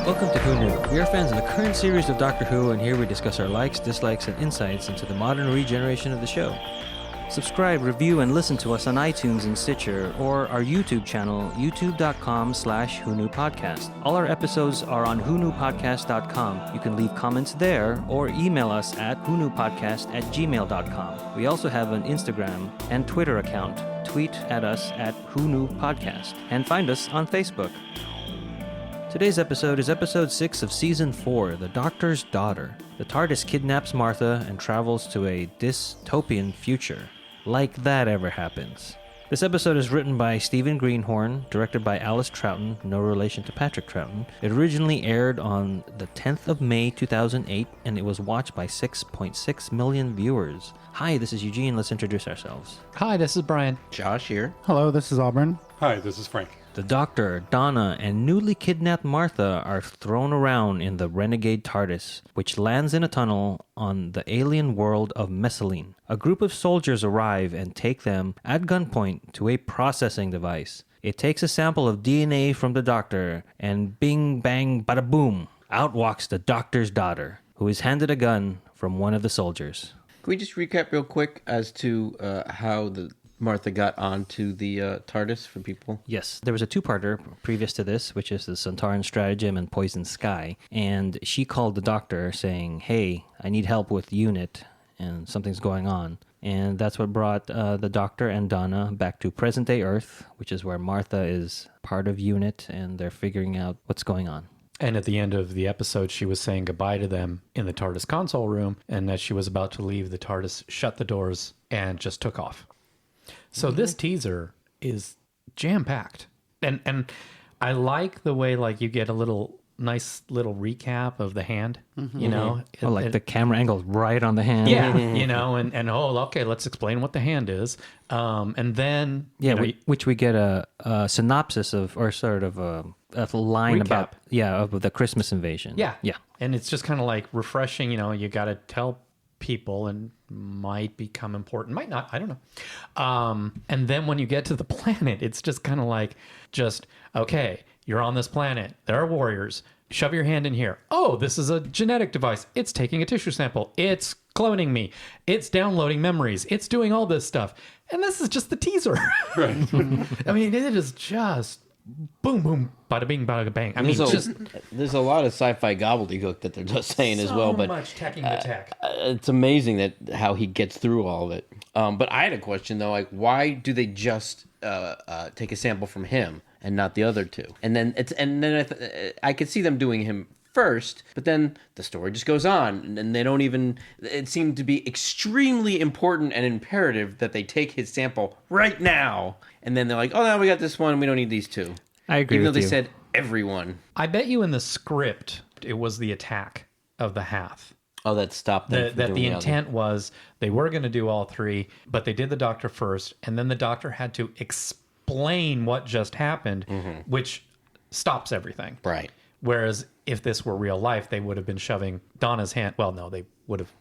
Welcome to Who Knew. We are fans of the current series of Doctor Who, and here we discuss our likes, dislikes, and insights into the modern regeneration of the show. Subscribe, review, and listen to us on iTunes and Stitcher, or our YouTube channel, youtube.com/WhoKnewPodcast. All our episodes are on WhoKnewPodcast.com. You can leave comments there, or email us at WhoKnewPodcast@gmail.com. We also have an Instagram and Twitter account. Tweet at us at WhoKnewPodcast, and find us on Facebook. Today's episode is episode 6 of season 4, The Doctor's Daughter. The TARDIS kidnaps Martha and travels to a dystopian future. Like that ever happens. This episode is written by Stephen Greenhorn, directed by Alice Troughton, no relation to Patrick Troughton. It originally aired on the 10th of May 2008, and it was watched by 6.6 million viewers. Hi, this is Eugene. Let's introduce ourselves. Hi, this is Brian. Josh here. Hello, this is Auburn. Hi, this is Frank. The Doctor, Donna, and newly kidnapped Martha are thrown around in the renegade TARDIS, which lands in a tunnel on the alien world of Messaline. A group of soldiers arrive and take them at gunpoint to a processing device. It takes a sample of DNA from the Doctor, and bing, bang, bada boom, out walks the Doctor's daughter, who is handed a gun from one of the soldiers. Can we just recap real quick as to how the Martha got onto the TARDIS for people? Yes, there was a two-parter previous to this, which is the Centauran Stratagem and Poison Sky. And she called the Doctor saying, hey, I need help with UNIT and something's going on. And that's what brought the Doctor and Donna back to present-day Earth, which is where Martha is part of UNIT and they're figuring out what's going on. And at the end of the episode, she was saying goodbye to them in the TARDIS console room. And as she was about to leave, the TARDIS shut the doors and just took off. So this teaser is jam-packed. And I like the way like you get a nice little recap of the hand, you know? Well, like the camera angle right on the hand. Yeah, you know, and okay, let's explain what the hand is. And then... Yeah, which we get a synopsis of, or sort of a line recap. of the Christmas invasion. Yeah. Yeah. And it's just kind of like refreshing, you know, you got to tell people and might become important, might not, I don't know. And then when you get to the planet, it's just kind of like, okay, you're on this planet. There are warriors. Shove your hand in here. Oh, this is a genetic device. It's taking a tissue sample. It's cloning me. It's downloading memories. It's doing all this stuff. And this is just the teaser. Right. I mean, it is just boom, boom, bada bing, bada bang. I mean, there's a lot of sci-fi gobbledygook that they're just saying as well, but so much teching the tech. It's amazing that how he gets through all of it. But I had a question though, like why do they just take a sample from him and not the other two? And then I could see them doing him first, but then the story just goes on, and they don't even. It seemed to be extremely important and imperative that they take his sample right now. And then they're like, oh, now we got this one. We don't need these two. I agree. Even though with they you. said everyone. I bet you in the script it was the attack of the Hath. Oh, that stopped them. That the intent was they were going to do all three, but they did the Doctor first, and then the Doctor had to explain what just happened, which stops everything. Right. Whereas if this were real life, they would have been shoving Donna's hand. Well, no,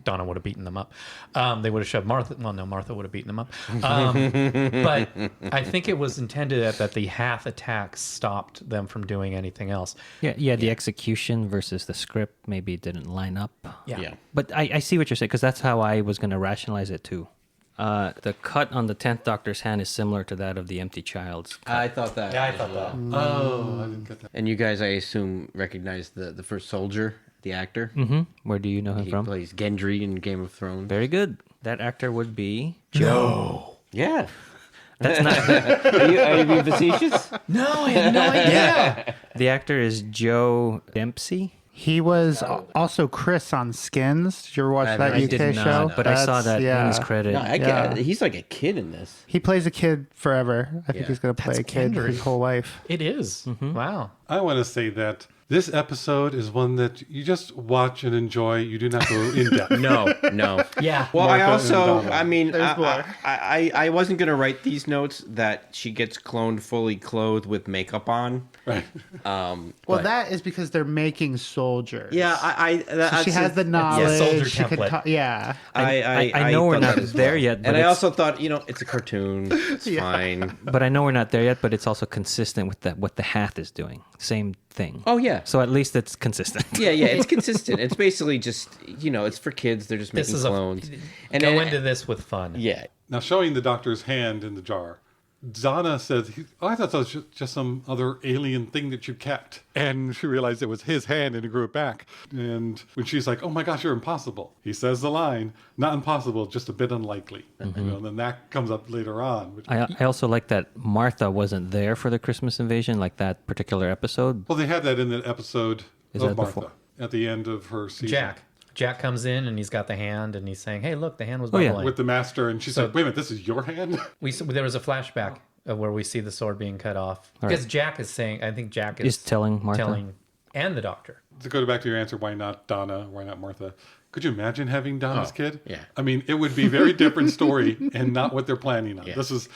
Donna would have beaten them up. They would have shoved Martha. Well, no, Martha would have beaten them up. But I think it was intended that the Hath attack stopped them from doing anything else. Yeah, the execution versus the script maybe didn't line up. Yeah. But I see what you're saying, because that's how I was going to rationalize it too. The cut on the 10th Doctor's hand is similar to that of the Empty Child's cut. I thought that. Yeah, I thought that. Oh, I didn't get that. And you guys, I assume, recognize the first soldier, the actor. Mm-hmm. Where do you know him He from? plays Gendry in Game of Thrones. Very good. That actor would be Joe. Yeah. That's not. Are you being facetious? No, I had no idea. The actor is Joe Dempsey. He was also Chris on Skins. Did you ever watch that I UK did show? not, but I saw that in his credit. No, Yeah. he's like a kid in this. He plays a kid forever. I think Yeah. he's going to play That's a kid Gendry. his whole life. It is. Wow. I want to say that this episode is one that you just watch and enjoy. You do not go in depth. No. Yeah. Well, Martha I also, and Donna. I mean, There's more. I wasn't going to write these notes that she gets cloned fully clothed with makeup on. Right. Well, But- that is because they're making soldiers. Yeah, So she has the knowledge. soldier she can template. yeah. I know we're thought not that as there well. yet, but And I it's- also thought, it's a cartoon. It's fine. But I know we're not there yet, but it's also consistent with what the Hath is doing. same thing. Oh yeah. So at least it's consistent. Yeah, it's consistent. It's basically just, it's for kids. They're just This making is clones. Go into this with fun. Yeah. Now, showing the doctor's hand in the jar, Donna says, I thought that was just some other alien thing that you kept. And she realized it was his hand and he grew it back. And when she's like, oh my gosh, you're impossible. He says the line, not impossible, just a bit unlikely. And then that comes up later on. I also like that Martha wasn't there for the Christmas invasion, like that particular episode. Well, they had that in the episode Is of that Martha before? at the end of her season. Jack comes in and he's got the hand and he's saying, "Hey, look, the hand was Oh, yeah. bubbling." With the master. And she's like, wait a minute, this is your hand? There was a flashback where we see the sword being cut off because Jack is saying, I think Jack is telling Martha. And the doctor. To go back to your answer, why not Donna? Why not Martha? Could you imagine having Donna's kid? yeah. I mean, it would be a very different story and not what they're planning on. Yeah. This is,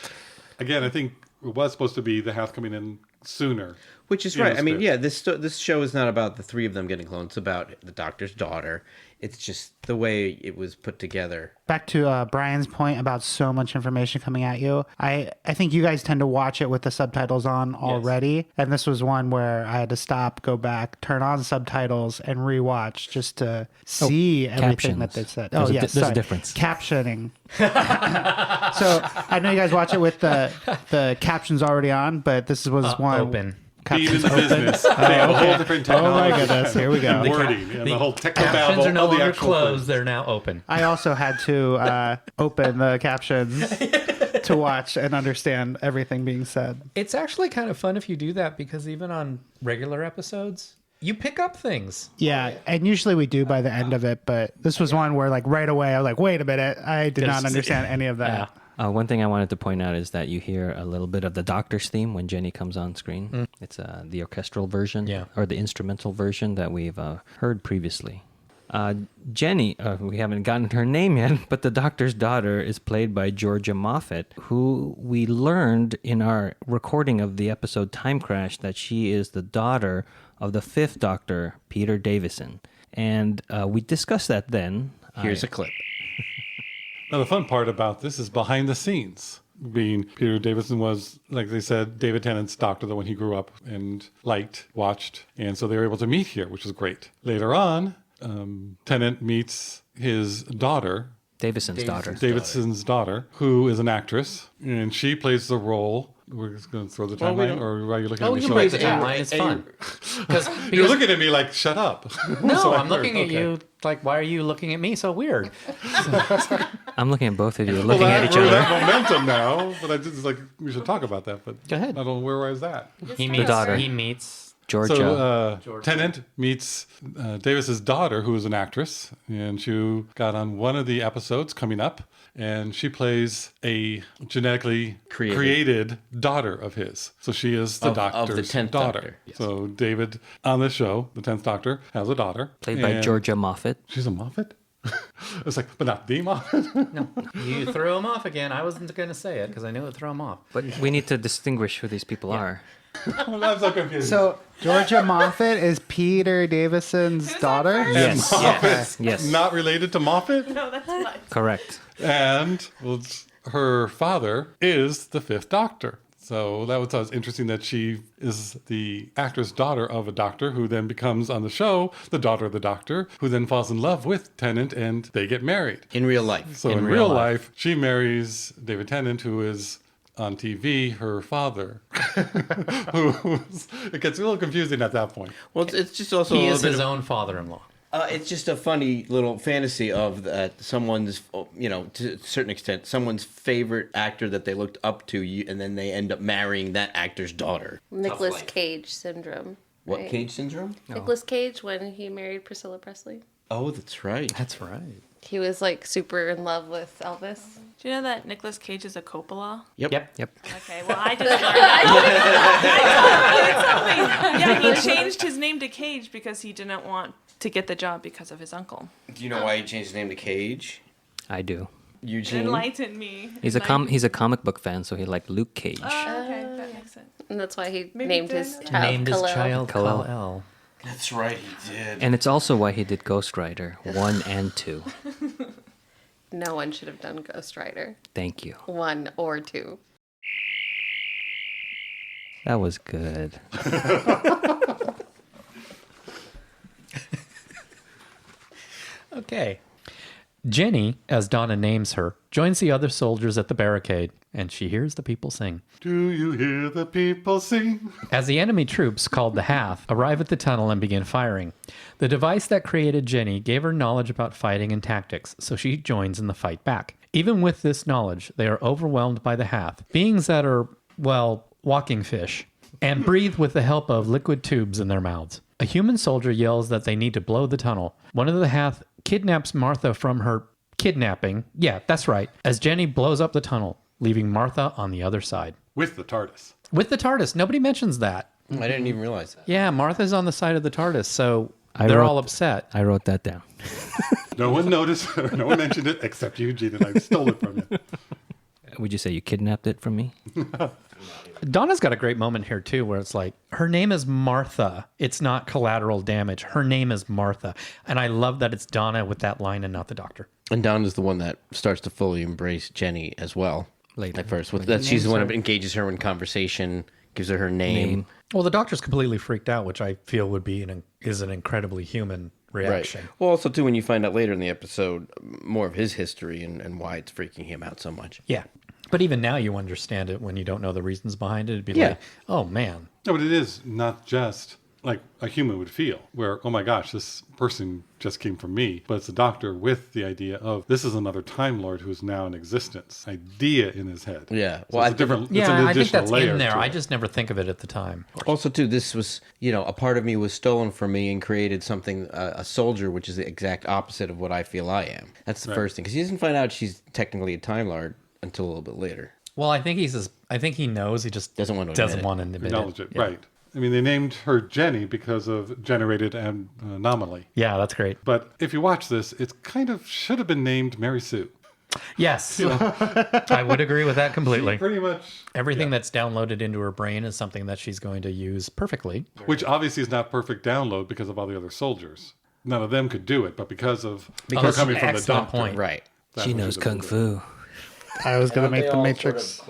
again, I think it was supposed to be the house coming in sooner. Which is in right. the I mean, script. this show is not about the three of them getting clones. It's about the doctor's daughter. It's just the way it was put together. Back to Brian's point about so much information coming at you. I think you guys tend to watch it with the subtitles on already. And this was one where I had to stop, go back, turn on subtitles, and rewatch just to see everything that they said. There's a difference. Captioning. So I know you guys watch it with the captions already on, but this was one. Open. Being in the business, they have a whole different technology. Oh my goodness, here we go. Wording and the whole technobabble Captions are no of the longer actual closed; thing. they're now open. I also had to open the captions to watch and understand everything being said. It's actually kind of fun if you do that because even on regular episodes, you pick up things. Yeah, and usually we do by the end of it, but this was one where like right away I was like, wait a minute, I did not understand any of that. Yeah. One thing I wanted to point out is that you hear a little bit of the Doctor's theme when Jenny comes on screen. It's the orchestral version or the instrumental version that we've heard previously. Jenny, we haven't gotten her name yet, but the Doctor's daughter is played by Georgia Moffat, who we learned in our recording of the episode Time Crash that she is the daughter of the fifth Doctor, Peter Davison. And we discussed that then. Here's a clip. Now, the fun part about this is behind the scenes. Being Peter Davison was, like they said, David Tennant's doctor, the one he grew up and liked, watched. And so they were able to meet here, which was great. Later on, Tennant meets his daughter, Davison's daughter. Davidson's daughter, who is an actress. And she plays the role. We're just going to throw the timeline, or are you looking at me? You can break the timeline. It's fun. You're looking at me like, shut up. No, So I'm looking at you like, why are you looking at me so weird? I'm looking at both of you, looking at each We're other. that momentum now, but I just like we should talk about that. But Go ahead. I don't know where was that. He meets daughter. He meets Georgia. So Tennant meets Davis's daughter, who is an actress, and she got on one of the episodes coming up, and she plays a genetically created daughter of his. So she is the doctor's of the 10th daughter. Doctor, yes. So David on this show, the 10th Doctor, has a daughter. Played by and Georgia Moffat. She's a Moffat? It's like, but not the Moffat? No, you threw him off again. I wasn't going to say it because I knew it would throw him off. But we need to distinguish who these people are. I'm so confused. So Georgia Moffat is Peter Davison's daughter? Yes. Moffat, Yes. not related to Moffat? No, that's fine. Correct. And her father is the fifth Doctor. So that was interesting that she is the actress daughter of a doctor who then becomes on the show the daughter of the doctor, who then falls in love with Tennant and they get married. In real life. So in real life, she marries David Tennant, who is on TV her father. It gets a little confusing at that point. Well, it's just also He a is little bit his of, own father-in-law. it's just a funny little fantasy of that someone's, to a certain extent, someone's favorite actor that they looked up to, and then they end up marrying that actor's daughter. Nicolas Cage syndrome. What, right? Cage syndrome? Nicolas Cage when he married Priscilla Presley. Oh, that's right. That's right. He was like super in love with Elvis. Do you know that Nicolas Cage is a Coppola? Yep. Okay, well, I just learned that. Yeah, he changed his name to Cage because he didn't want to get the job because of his uncle. Do you know why he changed his name to Cage? I do. Eugene? Enlighten me. He's a comic book fan, so he liked Luke Cage. Oh, okay, that makes sense. And that's why he Maybe named didn't his know. child Named his Kal-El. child Kal-El. Kal-El. That's right, he did. And it's also why he did Ghost Rider 1 and 2. No one should have done Ghost Rider. Thank you. 1 or 2. That was good. Okay. Jenny, as Donna names her, joins the other soldiers at the barricade, and she hears the people sing. Do you hear the people sing? As the enemy troops, called the Hath, arrive at the tunnel and begin firing. The device that created Jenny gave her knowledge about fighting and tactics, so she joins in the fight back. Even with this knowledge, they are overwhelmed by the Hath, beings that are, well, walking fish, and breathe with the help of liquid tubes in their mouths. A human soldier yells that they need to blow the tunnel. One of the Hath kidnaps Martha from her kidnapping. Yeah, that's right. As Jenny blows up the tunnel, leaving Martha on the other side. With the TARDIS. With the TARDIS. Nobody mentions that. I didn't even realize that. Yeah, Martha's on the side of the TARDIS, so I they're wrote- all upset. I wrote that down. No one noticed. No one mentioned it except Eugene, and I stole it from you. Would you say you kidnapped it from me? Donna's got a great moment here, too, where it's like, her name is Martha. It's not collateral damage. Her name is Martha. And I love that it's Donna with that line and not the doctor. And Donna's the one that starts to fully embrace Jenny as well. Later. At first. She's the one that engages her in conversation, gives her name. Well, the doctor's completely freaked out, which I feel would be is an incredibly human reaction. Right. Well, also, too, when you find out later in the episode more of his history and why it's freaking him out so much. Yeah. But even now you understand it when you don't know the reasons behind it. It'd be Yeah. like, oh, man. No, but it is not just like a human would feel, where, oh my gosh, this person just came from me. But it's a doctor with the idea of this is another Time Lord who's now in existence. Idea in his head. Yeah. So Well, it's a different. It's an Yeah, I think additional that's layer in there. to I it. just never think of it at the time. Also, too, this was, a part of me was stolen from me and created something, a soldier, which is the exact opposite of what I feel I am. That's the first thing. Because he doesn't find out she's technically a Time Lord until a little bit later. Well, I think he knows. He just Doesn't want to doesn't admit it. want to admit acknowledge it. Yeah. Right. I mean, they named her Jenny because of generated anomaly. Yeah, that's great. But if you watch this, it kind of should have been named Mary Sue. Yes. I would agree with that completely. Pretty much. Everything that's downloaded into her brain is something that she's going to use perfectly. Which obviously is not perfect download because of all the other soldiers. None of them could do it, but because her that's coming an from the excellent doctor. point. Right. that's She what knows does kung do. fu. I was going to make the Matrix.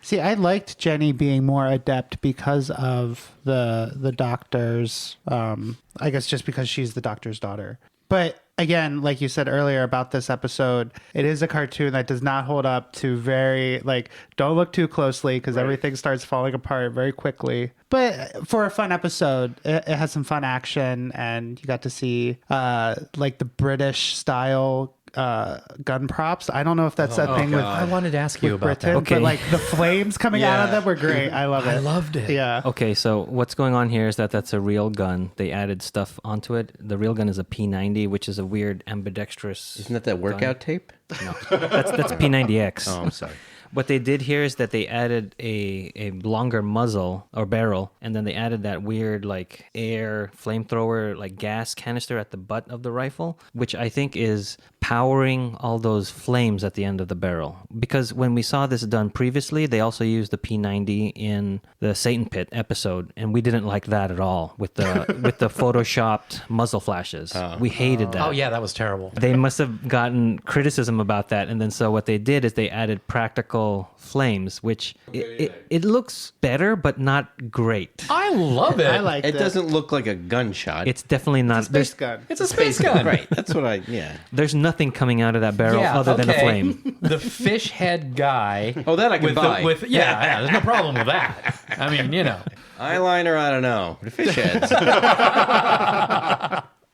See, I liked Jenny being more adept because of the doctor's, I guess just because she's the doctor's daughter. But again, like you said earlier about this episode, it is a cartoon that does not hold up to don't look too closely because everything starts falling apart very quickly. But for a fun episode, it has some fun action, and you got to see the British style gun props. I don't know if that's that thing I wanted to ask you with about Britain, that. Okay. but like the flames coming out of Yeah. them were great. I love it. I loved it. Yeah. Okay, so what's going on here is that's a real gun. They added stuff onto it. The real gun is a P90, which is a weird ambidextrous. Isn't that workout tape? No, that's P90X. Oh, I'm sorry. What they did here is that they added a longer muzzle or barrel, and then they added that weird air flamethrower gas canister at the butt of the rifle, which I think is powering all those flames at the end of the barrel. Because when we saw this done previously, they also used the P90 in the Satan Pit episode, and we didn't like that at all with the photoshopped muzzle flashes. We hated that. Oh, yeah, that was terrible. They must have gotten criticism about that, and then so what they did is they added practical flames, which it looks better but not great. I love it. I liked it. It doesn't look like a gunshot. It's definitely not. Space gun. It's a space gun. Right. That's what yeah. There's nothing coming out of that barrel Yeah, other than a okay. flame. The fish head guy. Oh, that I can buy. Yeah, there's no problem with that. I mean, Eyeliner, I don't know. The fish heads.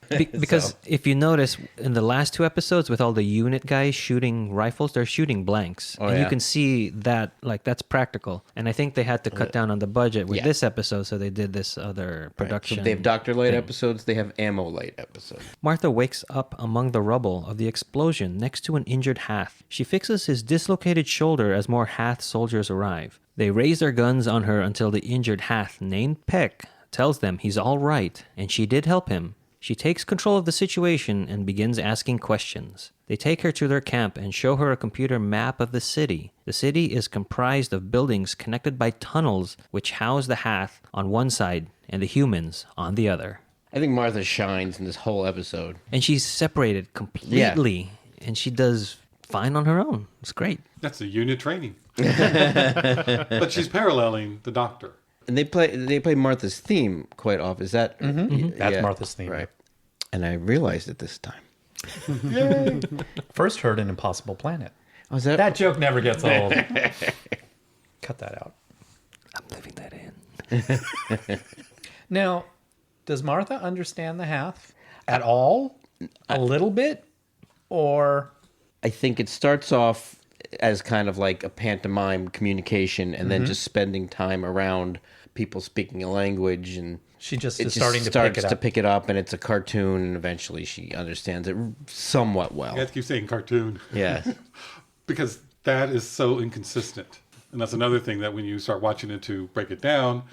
Because if you notice in the last two episodes with all the unit guys shooting rifles, they're shooting blanks. Oh, and yeah. you can see that that's practical. And I think they had to cut down on the budget with Yeah. this episode, so they did this other production. So they have Dr. Light episodes. They have Ammo Light episodes. Martha wakes up among the rubble of the explosion next to an injured Hath. She fixes his dislocated shoulder as more Hath soldiers arrive. They raise their guns on her until the injured Hath, named Peck, tells them he's all right and she did help him. She takes control of the situation and begins asking questions. They take her to their camp and show her a computer map of the city. The city is comprised of buildings connected by tunnels which house the Hath on one side and the humans on the other. I think Martha shines in this whole episode. And she's separated completely, and she does fine on her own. It's great. That's the unit training. But she's paralleling the doctor. And they play Martha's theme quite often. Is that That's Martha's theme. Right. And I realized it this time. First heard in Impossible Planet. Was that? That joke never gets old. Cut that out. I'm leaving that in. Now, does Martha understand the Hath at all? A little bit? Or... I think it starts off as kind of like a pantomime communication, and then just spending time around people speaking a language, and she just it is just starting to starts pick it up. to pick it up, and it's a cartoon, and eventually she understands it somewhat well. You have to keep saying cartoon. Yeah. Because that is so inconsistent. And that's another thing that when you start watching it to break it down,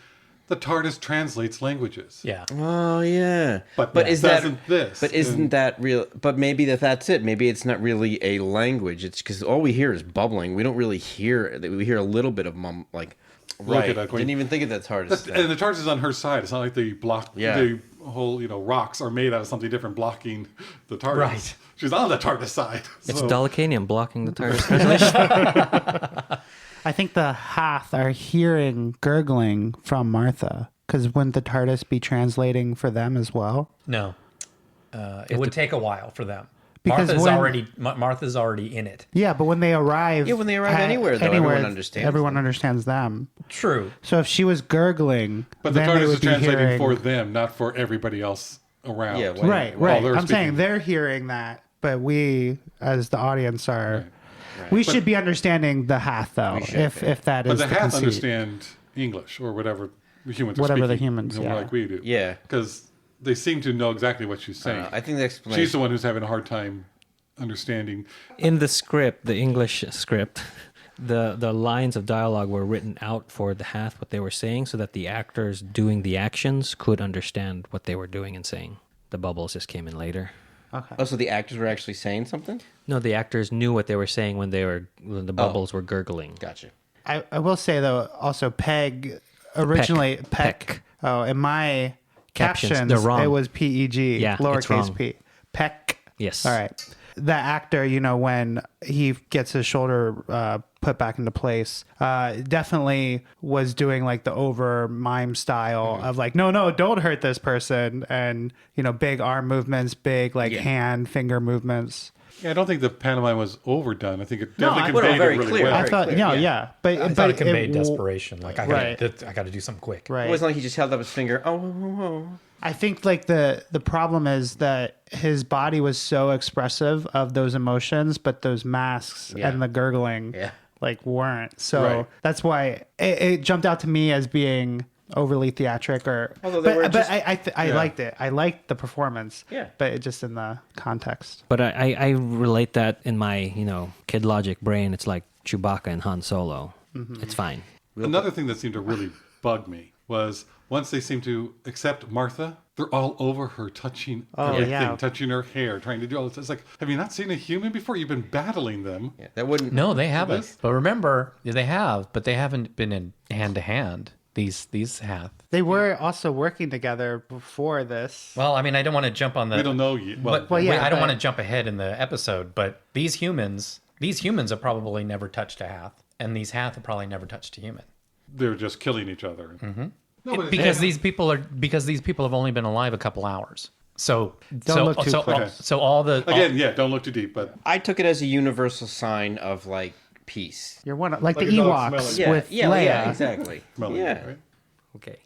the TARDIS translates languages. Yeah. Oh yeah, But is doesn't that this? But isn't that real? But maybe that's it. Maybe it's not really a language. It's because all we hear is bubbling. We don't really hear. We hear a little bit of like. Right. at that going- Didn't even think of that TARDIS. And the TARDIS is on her side. It's not like the whole rocks are made out of something different blocking the TARDIS. Right. She's on the TARDIS side. It's So- Dolichanium blocking the TARDIS translation. I think the Hath are hearing gurgling from Martha, because wouldn't the TARDIS be translating for them as well? No. It would take a while for them. Because Martha's already in it. Yeah, but when they arrive... Yeah, when they arrive anywhere, though, everyone understands Everyone them. understands them. True. So if she was gurgling, But the then they TARDIS would is be translating hearing... for them, not for everybody else around. Yeah, well, Right, While right. they're I'm saying speaking. they're hearing that, but we, as the audience, are... We should be understanding the Hath, though, if that But is the the Hath conceit. understand English or whatever the humans are Whatever the speaking, humans, yeah. like we do. Yeah. Because they seem to know exactly what she's saying. I think the explanation. She's the one who's having a hard time understanding. In the script, the English script, the lines of dialogue were written out for the Hath, what they were saying, so that the actors doing the actions could understand what they were doing and saying. The bubbles just came in later. Okay. Oh, so the actors were actually saying something? No, the actors knew what they were saying when the bubbles were gurgling. Gotcha. I will say, though, also Peg, originally Peck. Oh, in my captions, they're wrong. it was P-E-G, Yeah, it's lowercase wrong. p. Peck. Yes. All right. The actor, when he gets his shoulder put back into place, definitely was doing like the over mime style of like, no, don't hurt this person. And, big arm movements, big hand, finger movements. Yeah, I don't think the pantomime was overdone. I think it No, definitely well, conveyed very it really clear. well. I Very thought, clear, yeah. But I thought it conveyed desperation. Like, I got to do something quick. Right. It wasn't like he just held up his finger. Oh. I think like the problem is that his body was so expressive of those emotions, but those masks and the gurgling like weren't. So Right. that's why it jumped out to me as being overly theatric Although they were but just- I liked it. I liked the performance. Yeah. But it just in the context. But I relate that in my, kid logic brain. It's like Chewbacca and Han Solo. It's fine. Another thing that seemed to really bug me was once they seemed to accept Martha, they're all over her, touching everything, yeah. touching her hair, trying to do all this. It's like, have you not seen a human before? You've been battling them. Yeah, that wouldn't. No, they haven't. This? But remember, they have, but they haven't been in hand to hand. These Hath. They were also working together before this. Well, I mean, I don't want to jump on the. We don't know yet. But Well, yeah, I don't but- want to jump ahead in the episode. But these humans have probably never touched a Hath, and these Hath have probably never touched a human. They're just killing each other. Mm-hmm. No, but Because these people have only been alive a couple hours. So Don't look too quick. So all the Again, yeah, don't look too deep, but I took it as a universal sign of like peace. You're one of, like Like the a dog Ewoks smelling. Yeah, with yeah, Leia. yeah, exactly. smelling yeah. it, right? Okay.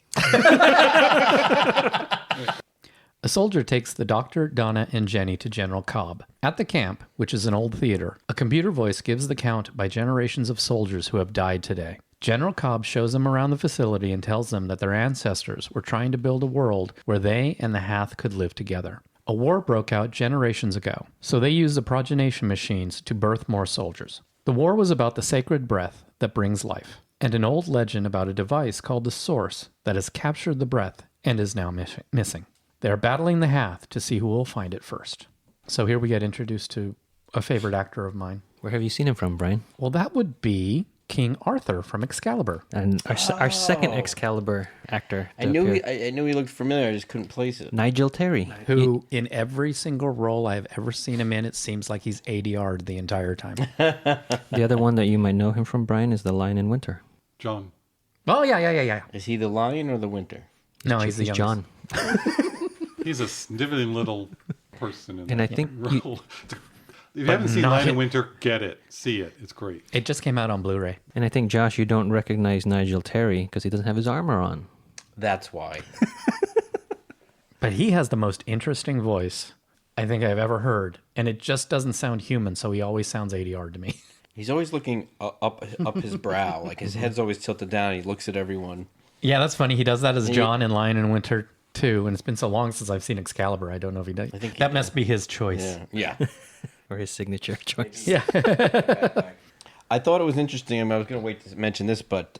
A soldier takes the doctor, Donna, and Jenny to General Cobb. At the camp, which is an old theater, a computer voice gives the count by generations of soldiers who have died today. General Cobb shows them around the facility and tells them that their ancestors were trying to build a world where they and the Hath could live together. A war broke out generations ago, so they used the progenation machines to birth more soldiers. The war was about the sacred breath that brings life, and an old legend about a device called the Source that has captured the breath and is now missing. They are battling the Hath to see who will find it first. So here we get introduced to a favorite actor of mine. Where have you seen him from, Brian? Well, that would be King Arthur from Excalibur. And our second Excalibur actor. I knew he looked familiar. I just couldn't place it. Nigel Terry. Who, in every single role I've ever seen him in, it seems like he's ADR'd the entire time. The other one that you might know him from, Brian, is The Lion in Winter. John. Oh, yeah. Is he the lion or the winter? No, he's the He's youngest. John. He's a sniveling little person in And I that think role. If you haven't seen not Lion it- in Winter, get it. See it. It's great. It just came out on Blu-ray. And I think, Josh, you don't recognize Nigel Terry because he doesn't have his armor on. That's why. But he has the most interesting voice I think I've ever heard. And it just doesn't sound human, so he always sounds ADR to me. He's always looking up his brow. Like his head's always tilted down. And he looks at everyone. Yeah, that's funny. He does that as John in Lion in Winter too. And it's been so long since I've seen Excalibur. I don't know if he does. I think he that must be his choice. Yeah. Or his signature choice. Yeah. I thought it was interesting. I mean, I was going to wait to mention this, but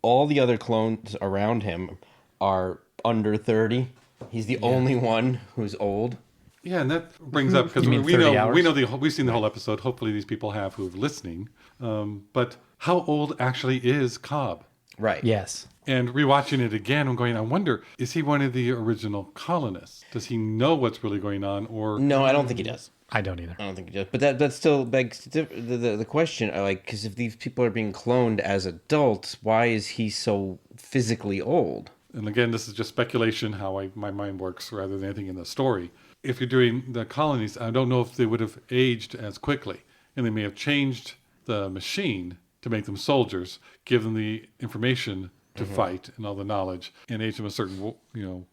all the other clones around him are under 30. He's the only one who's old. Yeah, and that brings up because You mean we 30 know hours? we've seen the whole episode. Hopefully, these people have who are listening. But how old actually is Cobb? Right. Yes. And rewatching it again, I'm going, I wonder, is he one of the original colonists? Does he know what's really going on? Or No, I don't think he does. I don't either. I don't think he does. But that still begs the question, like, because if these people are being cloned as adults, why is he so physically old? And again, this is just speculation, how my mind works rather than anything in the story. If you're doing the colonies, I don't know if they would have aged as quickly. And they may have changed the machine to make them soldiers, give them the information to fight and all the knowledge, and age them a certain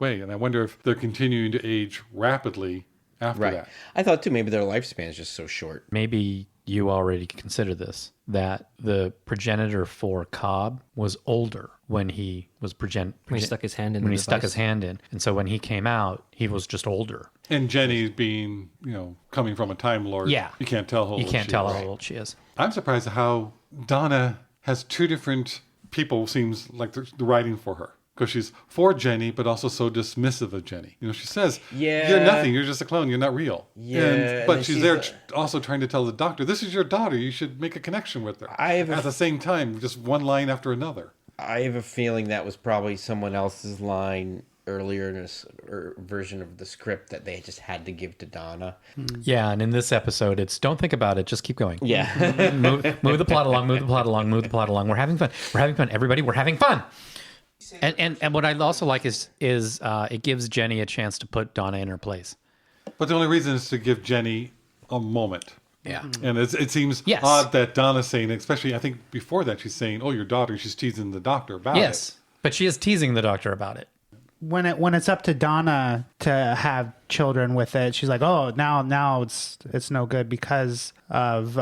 way. And I wonder if they're continuing to age rapidly after Right. that. I thought, too, maybe their lifespan is just so short. Maybe you already consider this, that the progenitor for Cobb was older when he was When he stuck his hand in when the he stuck device. his hand in. And so when he came out, he was just older. And Jenny being, coming from a Time Lord, Yeah. you can't tell how old You can't she tell is. how old she is. I'm surprised at how Donna has two different people, seems like they're writing for her. Because she's for Jenny, but also so dismissive of Jenny. She says, Yeah. you're nothing. You're just a clone. You're not real. Yeah, and But then she's she's there a- also trying to tell the doctor, this is your daughter. You should make a connection with her. I have a- At the same time, just one line after another. I have a feeling that was probably someone else's line earlier in this version of the script that they just had to give to Donna. Yeah, and in this episode, it's don't think about it, just keep going. Yeah. move the plot along, move the plot along, move the plot along. We're having fun. We're having fun. Everybody, we're having fun. And what I also like is it gives Jenny a chance to put Donna in her place. But the only reason is to give Jenny a moment. Yeah. And it seems Yes. odd that Donna's saying, especially I think before that, she's saying, oh, your daughter, she's teasing the doctor about it. Yes, but she is teasing the doctor about it. When it's up to Donna to have children with it, she's like, oh, now it's no good because of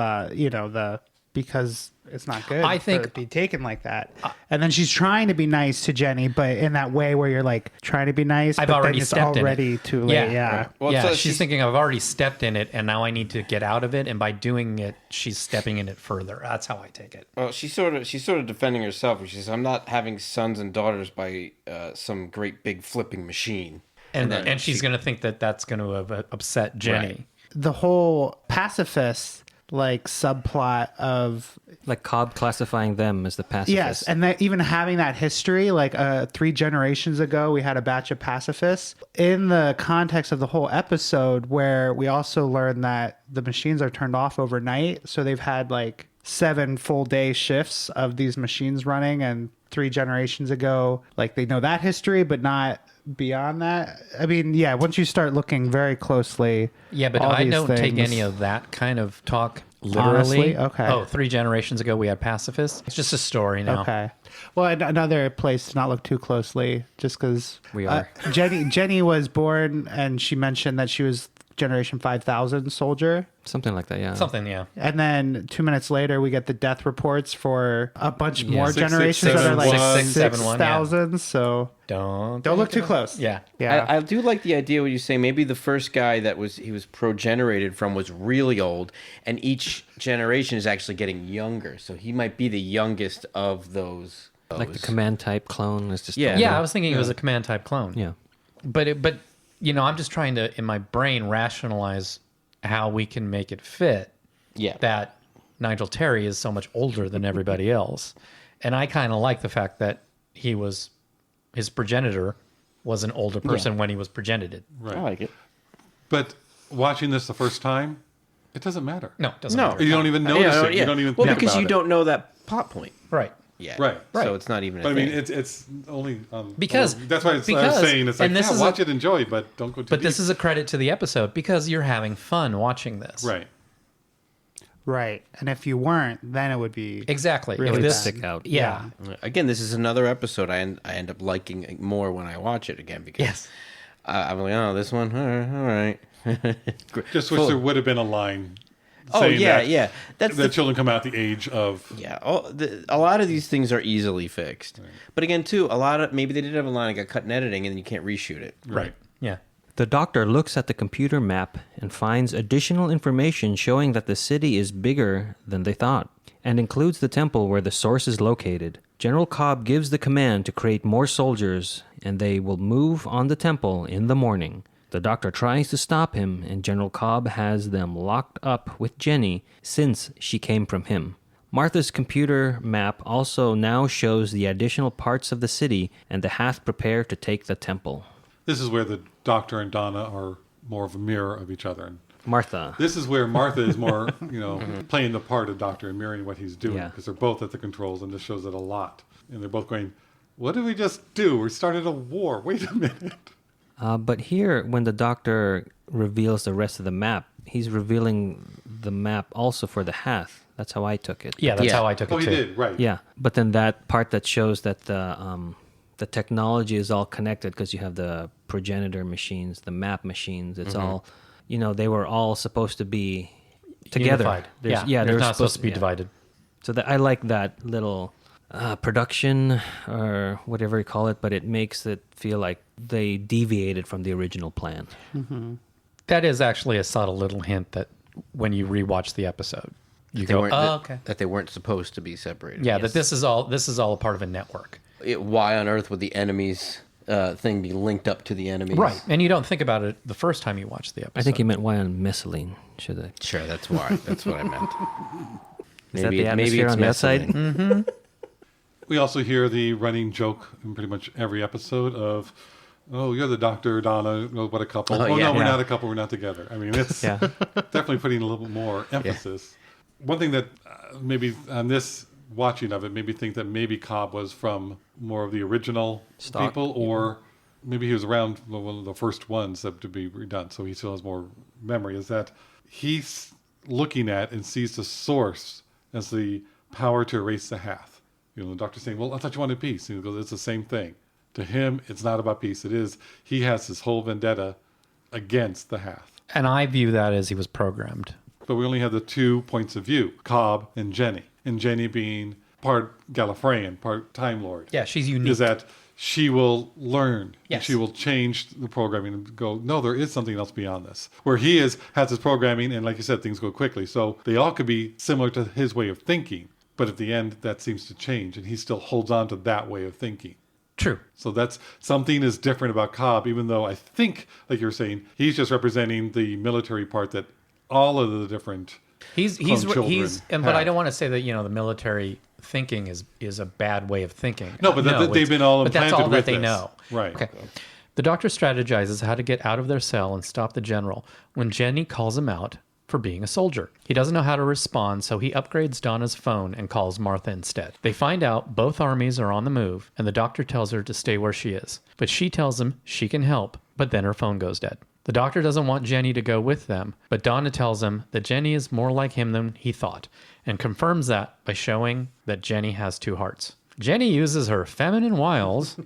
because it's not good. I think- for it to be taken like that. And then she's trying to be nice to Jenny, but in that way where you're like trying to be nice, I've but already then it's stepped in it. already too late. Yeah. Right. Well, yeah, so she's she's- thinking I've already stepped in it, and now I need to get out of it. And by doing it, she's stepping in it further. That's how I take it. Well, she's sort of defending herself. She says, "I'm not having sons and daughters by some great big flipping machine." And then and she's she- going to think that that's going to upset Jenny. Right. The whole pacifist subplot of Like Cobb classifying them as the pacifists. yes, and that even having that history, 3 generations ago, we had a batch of pacifists. In the context of the whole episode, where we also learned that the machines are turned off overnight, so they've had 7 full day shifts of these machines running, and 3 generations ago, they know that history, but not beyond that. I mean, yeah, once you start looking very closely, Yeah, but all I these don't take things- any of that kind of talk literally. Honestly? Okay. Oh, 3 generations ago we had pacifists. It's just a story now. Okay. Well, another place to not look too closely, just because We are. Jenny was born, and she mentioned that she was Generation 5000 soldier. Something like that, yeah. Something, yeah. And then 2 minutes later, we get the death reports for a bunch more 6, generations that are 6671, 6,000. So Don't look too close. Yeah. Yeah. I do like the idea when you say maybe the first guy that he was progenerated from was really old, and each generation is actually getting younger. So he might be the youngest of those. Like the command type clone is just Yeah. older. Yeah, I was thinking it was a command type clone. Yeah. But I'm just trying to, in my brain, rationalize how we can make it fit Yeah. that Nigel Terry is so much older than everybody else. And I kind of like the fact that his progenitor was an older person when he was progenited. Right. I like it. But watching this the first time, it doesn't matter. No, it doesn't No, matter. You don't even notice it. Yeah. You don't even well, think because about you it. don't know that plot point. Right. yet. Right. So it's not even. But a I thing. mean, it's only Because- that's why I was saying it's like, and this is watch it, enjoy, but don't go too But deep. this is a credit to the episode because you're having fun watching this. right. Right. And if you weren't, then it would be Exactly. really If this, bad. Stick out. Yeah. Again, this is another episode I end up liking more when I watch it again because Yes. I'm like, oh, this one, all right. Just wish there would have been a line. Oh saying yeah, that, yeah. That's that the children come out the age of. yeah. A lot of these things are easily fixed, but again, too, a lot of maybe they did have a line that got cut in editing, and then you can't reshoot it. Right. Yeah. The doctor looks at the computer map and finds additional information showing that the city is bigger than they thought, and includes the temple where the source is located. General Cobb gives the command to create more soldiers, and they will move on the temple in the morning. The doctor tries to stop him, and General Cobb has them locked up with Jenny since she came from him. Martha's computer map also now shows the additional parts of the city, and the Hath prepare to take the temple. This is where the Doctor and Donna are more of a mirror of each other. And Martha. this is where Martha is more, playing the part of Doctor and mirroring what he's doing Yeah. because they're both at the controls, and this shows it a lot. And they're both going, "What did we just do? We started a war. Wait a minute." But here, when the doctor reveals the rest of the map, he's revealing the map also for the Hath. That's how I took it. Yeah, that's Yeah. how I took Oh, it he too. did, right. Yeah, but then that part that shows that the technology is all connected because you have the progenitor machines, the map machines. It's all, they were all supposed to be together. Unified. There's- Yeah, they they're were not supposed to be yeah. divided. So I like that little production or whatever you call it, but it makes it feel like they deviated from the original plan. That is actually a subtle little hint that when you rewatch the episode, you go, "Oh, okay." That they weren't supposed to be separated. Yeah, that this is all a part of a network. Why on earth would the enemies thing be linked up to the enemies? Right. And you don't think about it the first time you watch the episode. I think you meant why on Messaline. Should I? Sure, that's why. That's what I meant. Is that the atmosphere on that side? messaging. We also hear the running joke in pretty much every episode of, "Oh, you're the Doctor, Donna. Oh, what a couple. Oh, Oh, yeah. no, we're Yeah. not a couple. We're not together." I mean, it's Yeah. definitely putting a little bit more emphasis. One thing that maybe on this watching of it made me think that maybe Cobb was from more of the original Stock. people, or maybe he was around one of the first ones that to be redone, so he still has more memory, is that he's looking at and sees the source as the power to erase the Hath. The doctor's saying, "Well, I thought you wanted peace." And he goes, "It's the same thing." To him, it's not about peace. It is, he has this whole vendetta against the Hath. And I view that as he was programmed. But we only have the 2 points of view, Cobb and Jenny. And Jenny being part Gallifreyan, part Time Lord. Yeah, she's unique. Is that she will learn. And Yes. she will change the programming and go, no, there is something else beyond this. Where he has his programming, and like you said, things go quickly. So they all could be similar to his way of thinking. But at the end, that seems to change. And he still holds on to that way of thinking. True. So that's something is different about Cobb, even though I think, like you were saying, he's just representing the military part that all of the different But have. I don't want to say that the military thinking is a bad way of thinking. No, but they've it's- been all But that's implanted all that with they this. know. Right. Okay. The doctor strategizes how to get out of their cell and stop the general when Jenny calls him out for being a soldier. He doesn't know how to respond, so he upgrades Donna's phone and calls Martha instead. They find out both armies are on the move, and the doctor tells her to stay where she is. But she tells him she can help, but then her phone goes dead. The doctor doesn't want Jenny to go with them, but Donna tells him that Jenny is more like him than he thought, and confirms that by showing that Jenny has 2 hearts. Jenny uses her feminine wiles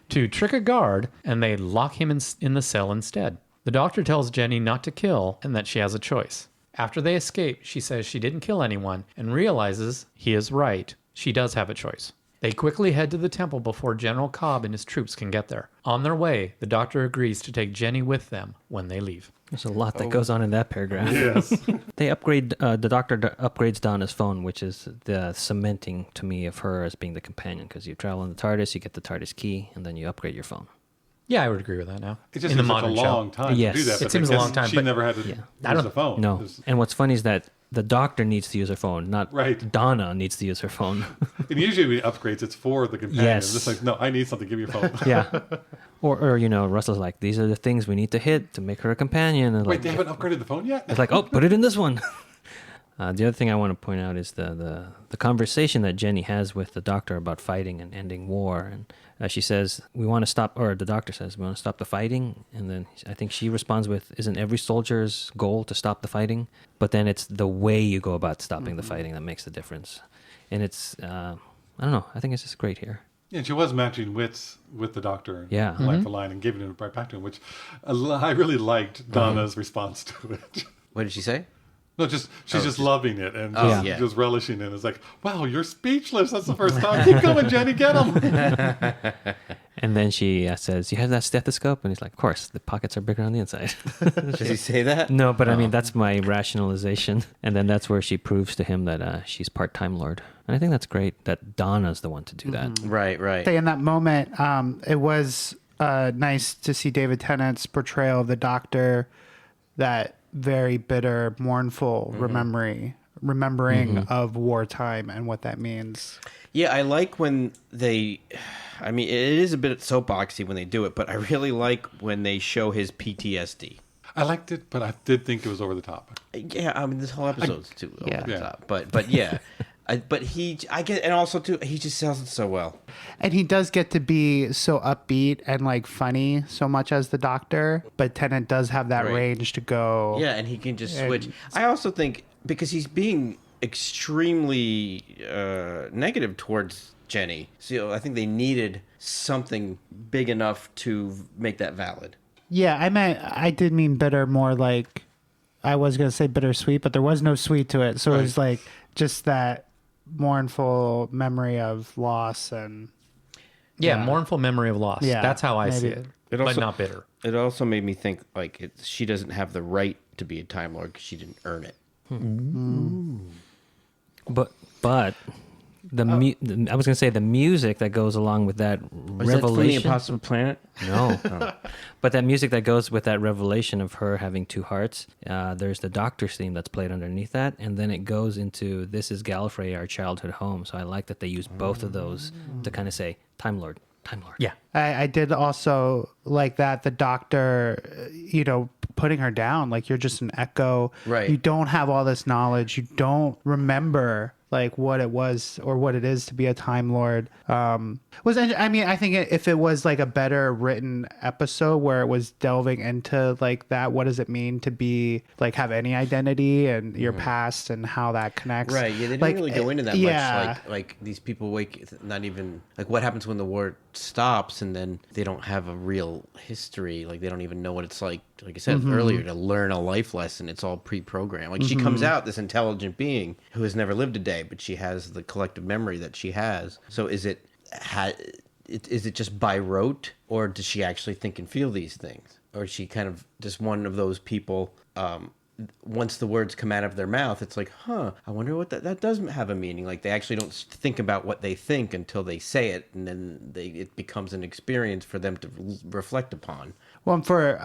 to trick a guard, and they lock him in the cell instead. The doctor tells Jenny not to kill and that she has a choice. After they escape, she says she didn't kill anyone and realizes he is right. She does have a choice. They quickly head to the temple before General Cobb and his troops can get there. On their way, the doctor agrees to take Jenny with them when they leave. There's a lot that goes on in that paragraph. Yes. They upgrade, the doctor upgrades Donna's phone, which is the cementing to me of her as being the companion, because you travel in the TARDIS, you get the TARDIS key, and then you upgrade your phone. Yeah, I would agree with that now. It just in the seems like a modern long show. time Yes. to do that. It but seems a because long time, She but- never had to I use don't- the phone. No. 'Cause- And what's funny is that the doctor needs to use her phone, not Right. Donna needs to use her phone. And usually we upgrades, it's for the companion. Yes. It's like, no, I need something. Give me your phone. Yeah. Or Russell's like, these are the things we need to hit to make her a companion. And Wait, like, they haven't upgraded the phone yet? it's like, oh, put it in this one. The other thing I want to point out is the conversation that Jenny has with the doctor about fighting and ending war. And she says, we want to stop, or the doctor says, we want to stop the fighting. And then I think she responds with, isn't every soldier's goal to stop the fighting? But then it's the way you go about stopping the fighting that makes the difference. And it's, I don't know, I think it's just great here. Yeah, she was matching wits with the doctor, Yeah. line for line, and giving it right back to him, which I really liked Donna's response to it. What did she say? No, she's just loving it and just relishing it. It's like, wow, you're speechless. That's the first time. Keep going, Jenny, get him. And then she says, you have that stethoscope? And he's like, of course, the pockets are bigger on the inside. Does he say that? No, but I mean, that's my rationalization. And then that's where she proves to him that she's part Time Lord. And I think that's great that Donna's the one to do that. Right, right. In that moment, it was nice to see David Tennant's portrayal of the Doctor, that very bitter, mournful remembering of wartime and what that means. Yeah, I like when they... I mean, it is a bit soapboxy when they do it, but I really like when they show his PTSD. I liked it, but I did think it was over the top. Yeah, I mean, this whole episode's too over the Yeah. top. But yeah. I get, and also too, he just sells it so well. And he does get to be so upbeat and like funny so much as the Doctor, but Tennant does have that Right. range to go. Yeah, and he can just switch. I also think because he's being extremely negative towards Jenny, so I think they needed something big enough to make that valid. Yeah, I did mean bitter more like, I was going to say bittersweet, but there was no sweet to it. So it was like just that mournful memory of loss and... Yeah, mournful memory of loss. Yeah, That's how I see maybe. it. It But also- not bitter. It also made me think like she doesn't have the right to be a Time Lord because she didn't earn it. But I was going to say the music that goes along with that Was that from the revelation. Impossible Planet? No. But that music that goes with that revelation of her having two hearts, there's the Doctor's theme that's played underneath that, and then it goes into This is Gallifrey, Our Childhood Home. So I like that they use both of those to kind of say, Time Lord, Time Lord. Yeah. I did also like that the Doctor, putting her down, like you're just an echo. Right. You don't have all this knowledge. You don't remember like what it was or what it is to be a Time Lord. I think if it was like a better written episode where it was delving into like that, what does it mean to be like have any identity and your past and how that connects. Right. Yeah, they didn't Like, really go into that yeah. much. Like these people not even like what happens when the war stops and then they don't have a real history. Like they don't even know what it's like I said earlier, to learn a life lesson. It's all pre-programmed. Like she comes out this intelligent being who has never lived a day, but she has the collective memory that she has. So is it just by rote, or does she actually think and feel these things? Or is she kind of just one of those people, once the words come out of their mouth, it's like, I wonder what that does have a meaning. Like they actually don't think about what they think until they say it, and then it becomes an experience for them to reflect upon. Well, and for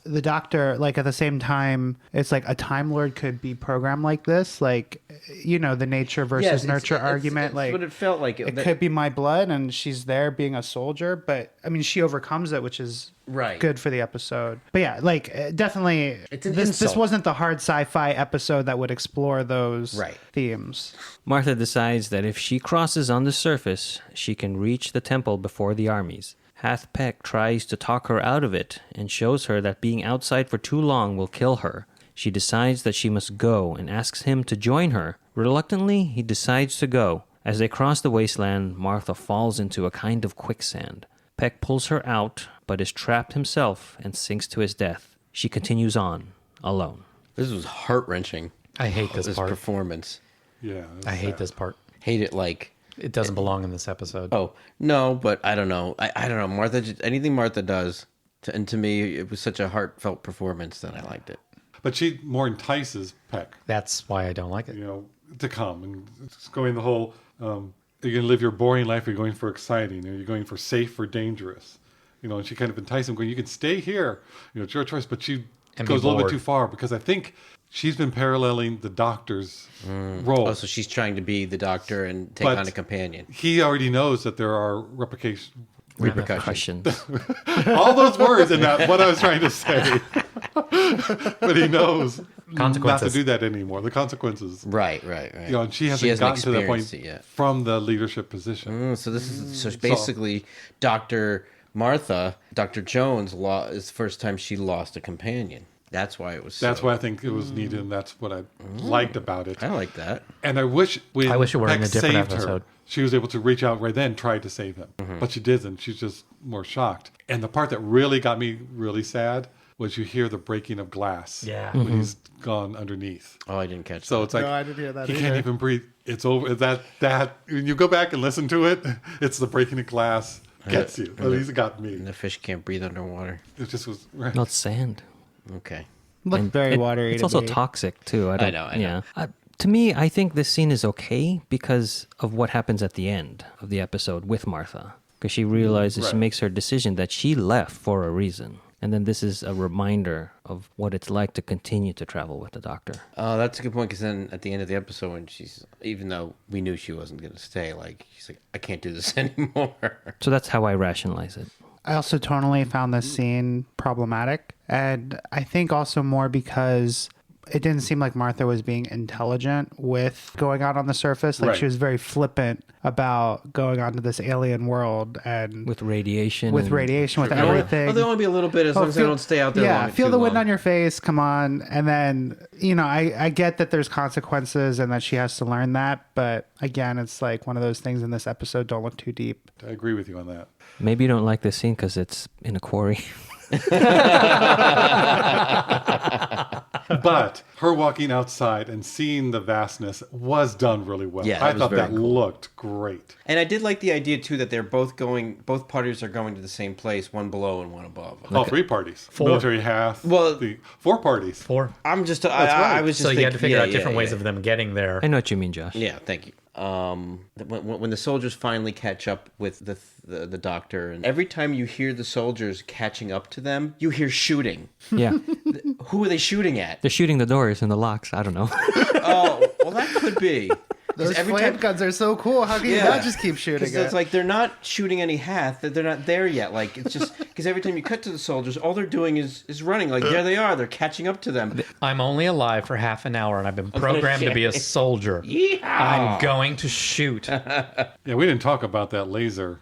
the Doctor, like at the same time, it's like a Time Lord could be programmed like this, like the nature versus nurture argument. It's like what it felt like. it could be my blood, and she's there being a soldier, but I mean, she overcomes it, which is Right. good for the episode. But yeah, like definitely, It's an this insult. wasn't the hard sci-fi episode that would explore those themes. Martha decides that if she crosses on the surface, she can reach the temple before the armies. Hath Peck tries to talk her out of it and shows her that being outside for too long will kill her. She decides that she must go and asks him to join her. Reluctantly, he decides to go. As they cross the wasteland, Martha falls into a kind of quicksand. Peck pulls her out, but is trapped himself and sinks to his death. She continues on, alone. This was heart-wrenching. I hate this part. Performance. Yeah. I hate this part. Hate it like... It doesn't belong in this episode. Oh, no, but I don't know. I don't know. Martha, anything Martha does, and to me, it was such a heartfelt performance that I liked it. But she more entices Peck, That's why I don't like it. to come and just going the whole, are you going to live your boring life or are you going for exciting? Are you going for safe or dangerous? And she kind of entices him going, you can stay here. It's your choice. But she And goes be a little bit bored. too far because I think she's been paralleling the Doctor's role. Oh, so she's trying to be the Doctor and take But on a companion. He already knows that there are repercussions. Repercussions. Questions. All those words and not what I was trying to say. But he knows not to Consequences. do that anymore. The consequences. Right. You know, and she hasn't gotten to that point experienced it yet. from the leadership position. So this is so basically Dr. Martha, Dr. Jones is the first time she lost a companion. That's why it was. That's why I think it was needed, and that's what I liked about it. I like that. And I wish it were in a Peck different saved episode. her, she was able to reach out right then, try to save him, but she didn't. She's just more shocked. And the part that really got me really sad was you hear the breaking of glass. Yeah. when he's gone underneath. Oh, I didn't catch So that. it's like No, I didn't hear that he either. can't even breathe. It's over. That when you go back and listen to it, it's the breaking of glass gets you. At least it got me. And the fish can't breathe underwater. It just was right. No, it's sand. Okay. Looked very watery. It's to also me. toxic too. I know. Yeah. To me, I think this scene is okay because of what happens at the end of the episode with Martha. Because she realizes, she Right. makes her decision that she left for a reason. And then this is a reminder of what it's like to continue to travel with the Doctor. Oh, that's a good point. Because then at the end of the episode, when even though we knew she wasn't going to stay, like she's like, I can't do this anymore. So that's how I rationalize it. I also tonally found this scene problematic. And I think also more because it didn't seem like Martha was being intelligent with going out on the surface. Like Right. she was very flippant about going onto this alien world and With radiation. with and- radiation, with You know, everything. Oh, there'll only be a little bit as long as I don't stay out there Yeah, long. feel too the wind long. on your face. Come on. And then, I get that there's consequences and that she has to learn that. But again, it's like one of those things in this episode. Don't look too deep. I agree with you on that. Maybe you don't like this scene because it's in a quarry. But her walking outside and seeing the vastness was done really well. Yeah, I it was thought very that cool. looked great. And I did like the idea too that they're both parties are going to the same place, one below and one above. All three parties. Four. Military half. Well- the 4 parties. 4. I'm just, right. I was just So you had to thinking- figure out yeah, different yeah, ways yeah. of them getting there. I know what you mean, Josh. Yeah, thank you. When the soldiers finally catch up with the Doctor, and every time you hear the soldiers catching up to them, you hear shooting. Yeah. Who are they shooting at? They're shooting the doors and the locks. I don't know. Oh, well, that could be. 'Cause Those every flame time, guns are so cool. How can you Yeah. not just keep shooting because it's it? like they're not shooting any Hath, that they're not there yet. Like it's just because every time you cut to the soldiers, all they're doing is running. Like there they are, they're catching up to them. I'm only alive for half an hour and I've been programmed to be a soldier. Yeehaw! I'm going to shoot. Yeah, we didn't talk about that laser.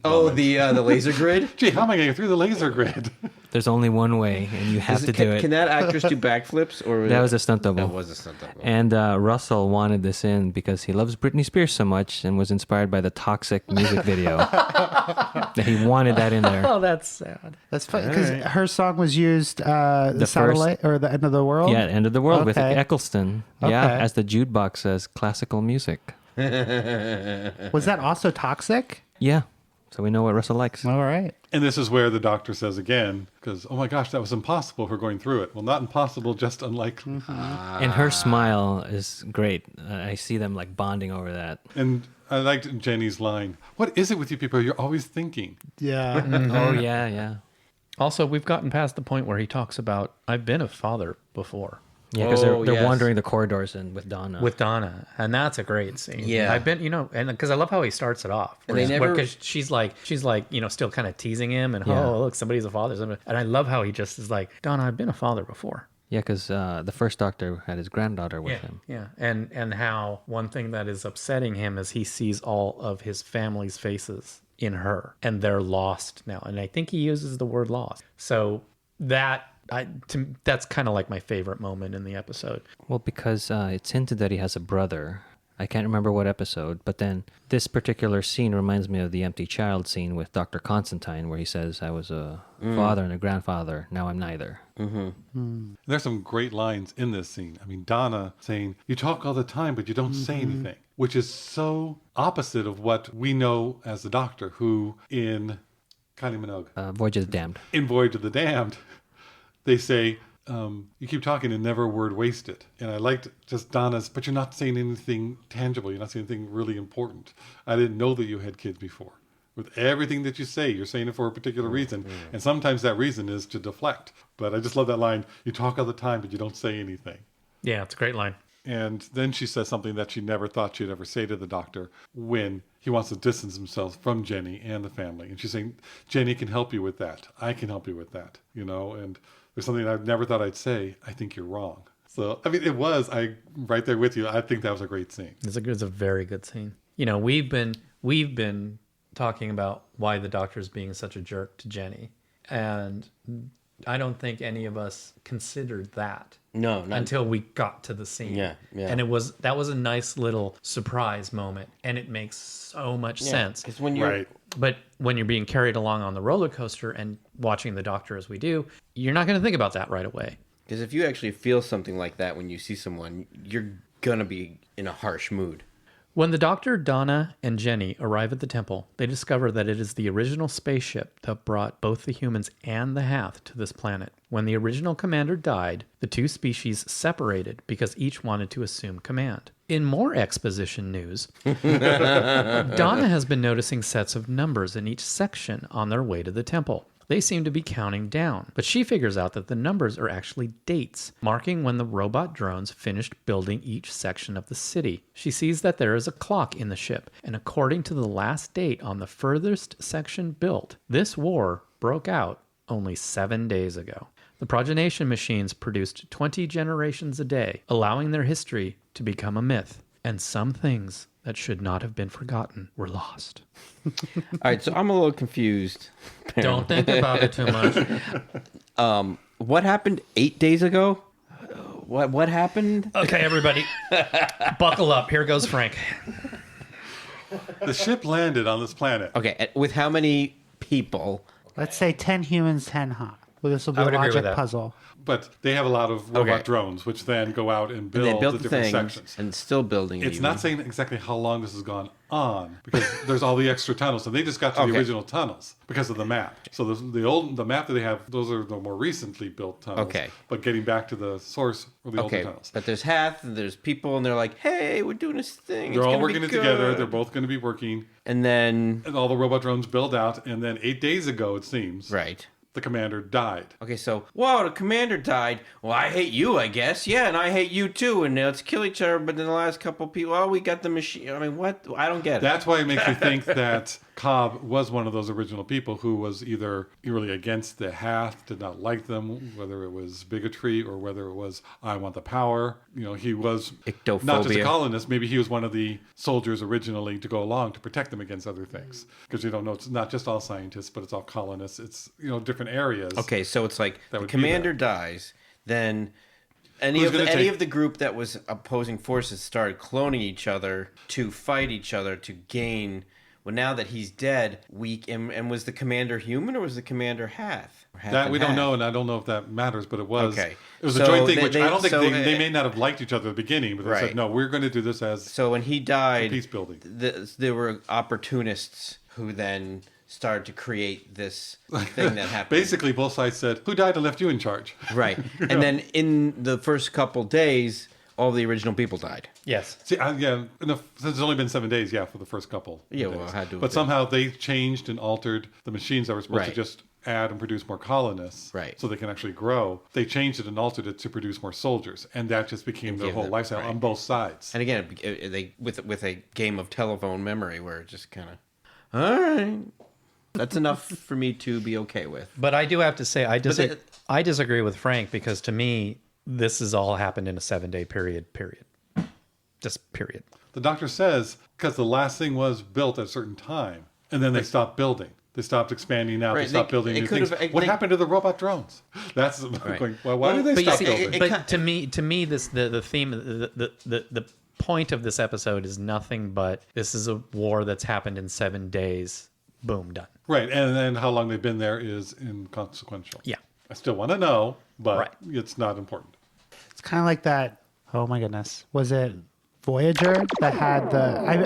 Oh, the laser grid. Gee, how am I going to get through the laser grid? There's only one way, and you have to do it. Can that actress do backflips or That was a stunt double. That was a stunt double. And Russell wanted this in because he loves Britney Spears so much and was inspired by the Toxic music video. That he wanted that in there. Oh, that's sad. That's funny because her song was used the satellite or the end of the world. Yeah, End of the World with Okay. Eccleston. Yeah, Okay. as the jukebox says, classical music. Was that also toxic? Yeah, so we know what Russell likes. All right. And this is where the Doctor says again, because, oh my gosh, that was impossible for going through it. Well, not impossible, just unlikely. And her smile is great. I see them like bonding over that. And I liked Jenny's line, what is it with you people? You're always thinking. Yeah. Oh, yeah, yeah. Also, we've gotten past the point where he talks about, I've been a father before. Yeah, because Oh, they're yes. wandering the corridors and with Donna. With Donna, and that's a great scene. Yeah. I've been, and because I love how he starts it off. And they never- because she's like, still kind of teasing him, and Yeah. oh, look, somebody's a father. And I love how he just is like, Donna, I've been a father before. Yeah, because the first Doctor had his granddaughter with him. Yeah, and how one thing that is upsetting him is he sees all of his family's faces in her, and they're lost now. And I think he uses the word lost. So that's kind of like my favorite moment in the episode. Well, because it's hinted that he has a brother. I can't remember what episode, but then this particular scene reminds me of the empty child scene with Dr. Constantine, where he says, I was a father and a grandfather, now I'm neither. There's some great lines in this scene. I mean, Donna saying, you talk all the time, but you don't say anything, which is so opposite of what we know as the Doctor, who in Kylie Minogue, Voyage of the Damned. in Voyage of the Damned, they say, you keep talking and never a word wasted. And I liked just Donna's, but you're not saying anything tangible. You're not saying anything really important. I didn't know that you had kids before. With everything that you say, you're saying it for a particular reason. And sometimes that reason is to deflect. But I just love that line, you talk all the time, but you don't say anything. Yeah, it's a great line. And then she says something that she never thought she'd ever say to the Doctor when he wants to distance himself from Jenny and the family. And she's saying, Jenny can help you with that. I can help you with that. And there's something I never thought I'd say. I think you're wrong. So, I mean, it was. Right there with you. I think that was a great scene. It's a very good scene. You know, we've been talking about why the Doctor's being such a jerk to Jenny, and I don't think any of us considered that. No, not until we got to the scene. Yeah. And that was a nice little surprise moment, and it makes so much sense. Because when you're Right. But when you're being carried along on the roller coaster and watching the Doctor as we do, you're not going to think about that right away. Because if you actually feel something like that when you see someone, you're gonna be in a harsh mood. When the Doctor, Donna, and Jenny arrive at the temple, they discover that it is the original spaceship that brought both the humans and the Hath to this planet. When the original commander died, the two species separated because each wanted to assume command. In more exposition news, Donna has been noticing sets of numbers in each section on their way to the temple. They seem to be counting down, but she figures out that the numbers are actually dates, marking when the robot drones finished building each section of the city. She sees that there is a clock in the ship, and according to the last date on the furthest section built, this war broke out only 7 days ago. The progenation machines produced 20 generations a day, allowing their history to become a myth, and some things that should not have been forgotten were lost. All right, so I'm a little confused. Don't think about it too much. What happened 8 days ago? What happened? Okay, everybody, buckle up. Here goes Frank. The ship landed on this planet. Okay, with how many people? Let's say 10 humans, 10 Hath. Well, this will be I a would agree with logic that. puzzle. But they have a lot of robot Okay. drones, which then go out and And build they built the the different things sections. and still building it. It's not saying exactly how long this has gone on because there's all the extra tunnels, and they just got to the Okay. original tunnels because of the map. So the map that they have, those are the more recently built tunnels. Okay. But getting back to the source of the older Okay, tunnels, but there's Hath and there's people, and they're like, "Hey, we're doing this thing. they're It's all gonna be working it together. good." They're both going to be working, And then and all the robot drones build out. And then 8 days ago, it seems, right. the commander died. Okay, so whoa, the commander died. Well, I hate you, I guess. Yeah, and I hate you too. And let's kill each other. But then the last couple people, oh, we got the machine. I mean, what? I don't get it. That's why it makes you think that Cobb was one of those original people who was either really against the Hath, did not like them, whether it was bigotry or whether it was I want the power. You know, he was not just a Ictophobia. colonist. Maybe he was one of the soldiers originally to go along to protect them against other things. Because you don't know, it's not just all scientists, but it's all colonists. It's different areas. Okay, so it's like That the would be commander that. dies, then any Who's of the, gonna any take- of the group that was opposing forces started cloning each other to fight each other to gain. Well, now that he's dead, and was the commander human or was the commander Hath? Or Hath That and we don't Hath? know, and I don't know if that matters, but it was. Okay. It was So a joint thing, they- which I don't think so, they may not have liked each other at the beginning, but they Right. said, no, we're going to do this as So when he died, peace building. there were opportunists who then started to create this thing that happened. Basically, both sides said, who died and left you in charge? Right. And then in the first couple days, all the original people died. Yes. See, since it's only been 7 days, for the first couple. Yeah, days. well, it had to have But been. somehow they changed and altered the machines that were supposed to Right. just add and produce more colonists, Right. so they can actually grow. They changed it and altered it to produce more soldiers, and that just became their gave whole them- lifestyle right. on both sides. And again, they with a game of telephone memory where it just kind of, all right, that's enough for me to be okay with. But I do have to say, I the- disagree with Frank because to me, this has all happened in a 7-day period. Just period. The doctor says because the last thing was built at a certain time, and then they stopped building. They stopped expanding out. Right, They stopped they- building it new could things. have- What they- happened to the robot drones? That's going. Well, why did they but you stop see, building? But to me, this the theme, the point of this episode is nothing but this is a war that's happened in 7 days. Boom, done. Right, and then how long they've been there is inconsequential. Yeah. I still want to know, but Right. it's not important. It's kind of like that. Oh my goodness. Was it Voyager that had the.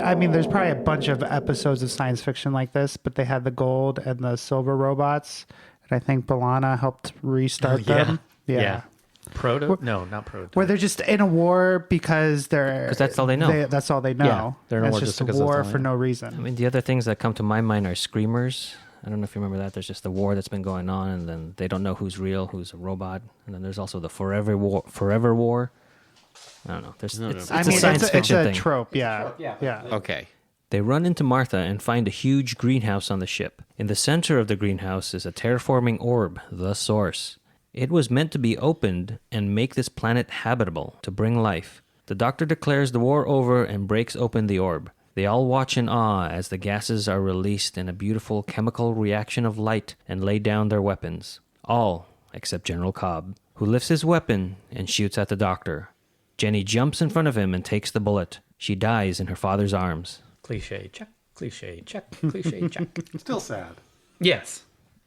I mean, there's probably a bunch of episodes of science fiction like this, but they had the gold and the silver robots. And I think B'Elanna helped restart them. Yeah. Proto? No, not proto. Where they're just in a war because they're. 'Cause that's all they know. That's all they know. Yeah, they're in a And war it's just just a because that's war all they for know. no reason. I mean, the other things that come to my mind are screamers. I don't know if you remember that. There's just the war that's been going on, and then they don't know who's real, who's a robot. And then there's also the forever war. I don't know. It's I a mean, science it's fiction a thing. trope. Yeah. Yeah. Okay. They run into Martha and find a huge greenhouse on the ship. In the center of the greenhouse is a terraforming orb, the Source. It was meant to be opened and make this planet habitable, to bring life. The Doctor declares the war over and breaks open the orb. They all watch in awe as the gases are released in a beautiful chemical reaction of light and lay down their weapons. All except General Cobb, who lifts his weapon and shoots at the Doctor. Jenny jumps in front of him and takes the bullet. She dies in her father's arms. Cliche check, cliche check, cliche check. Still sad. Yes.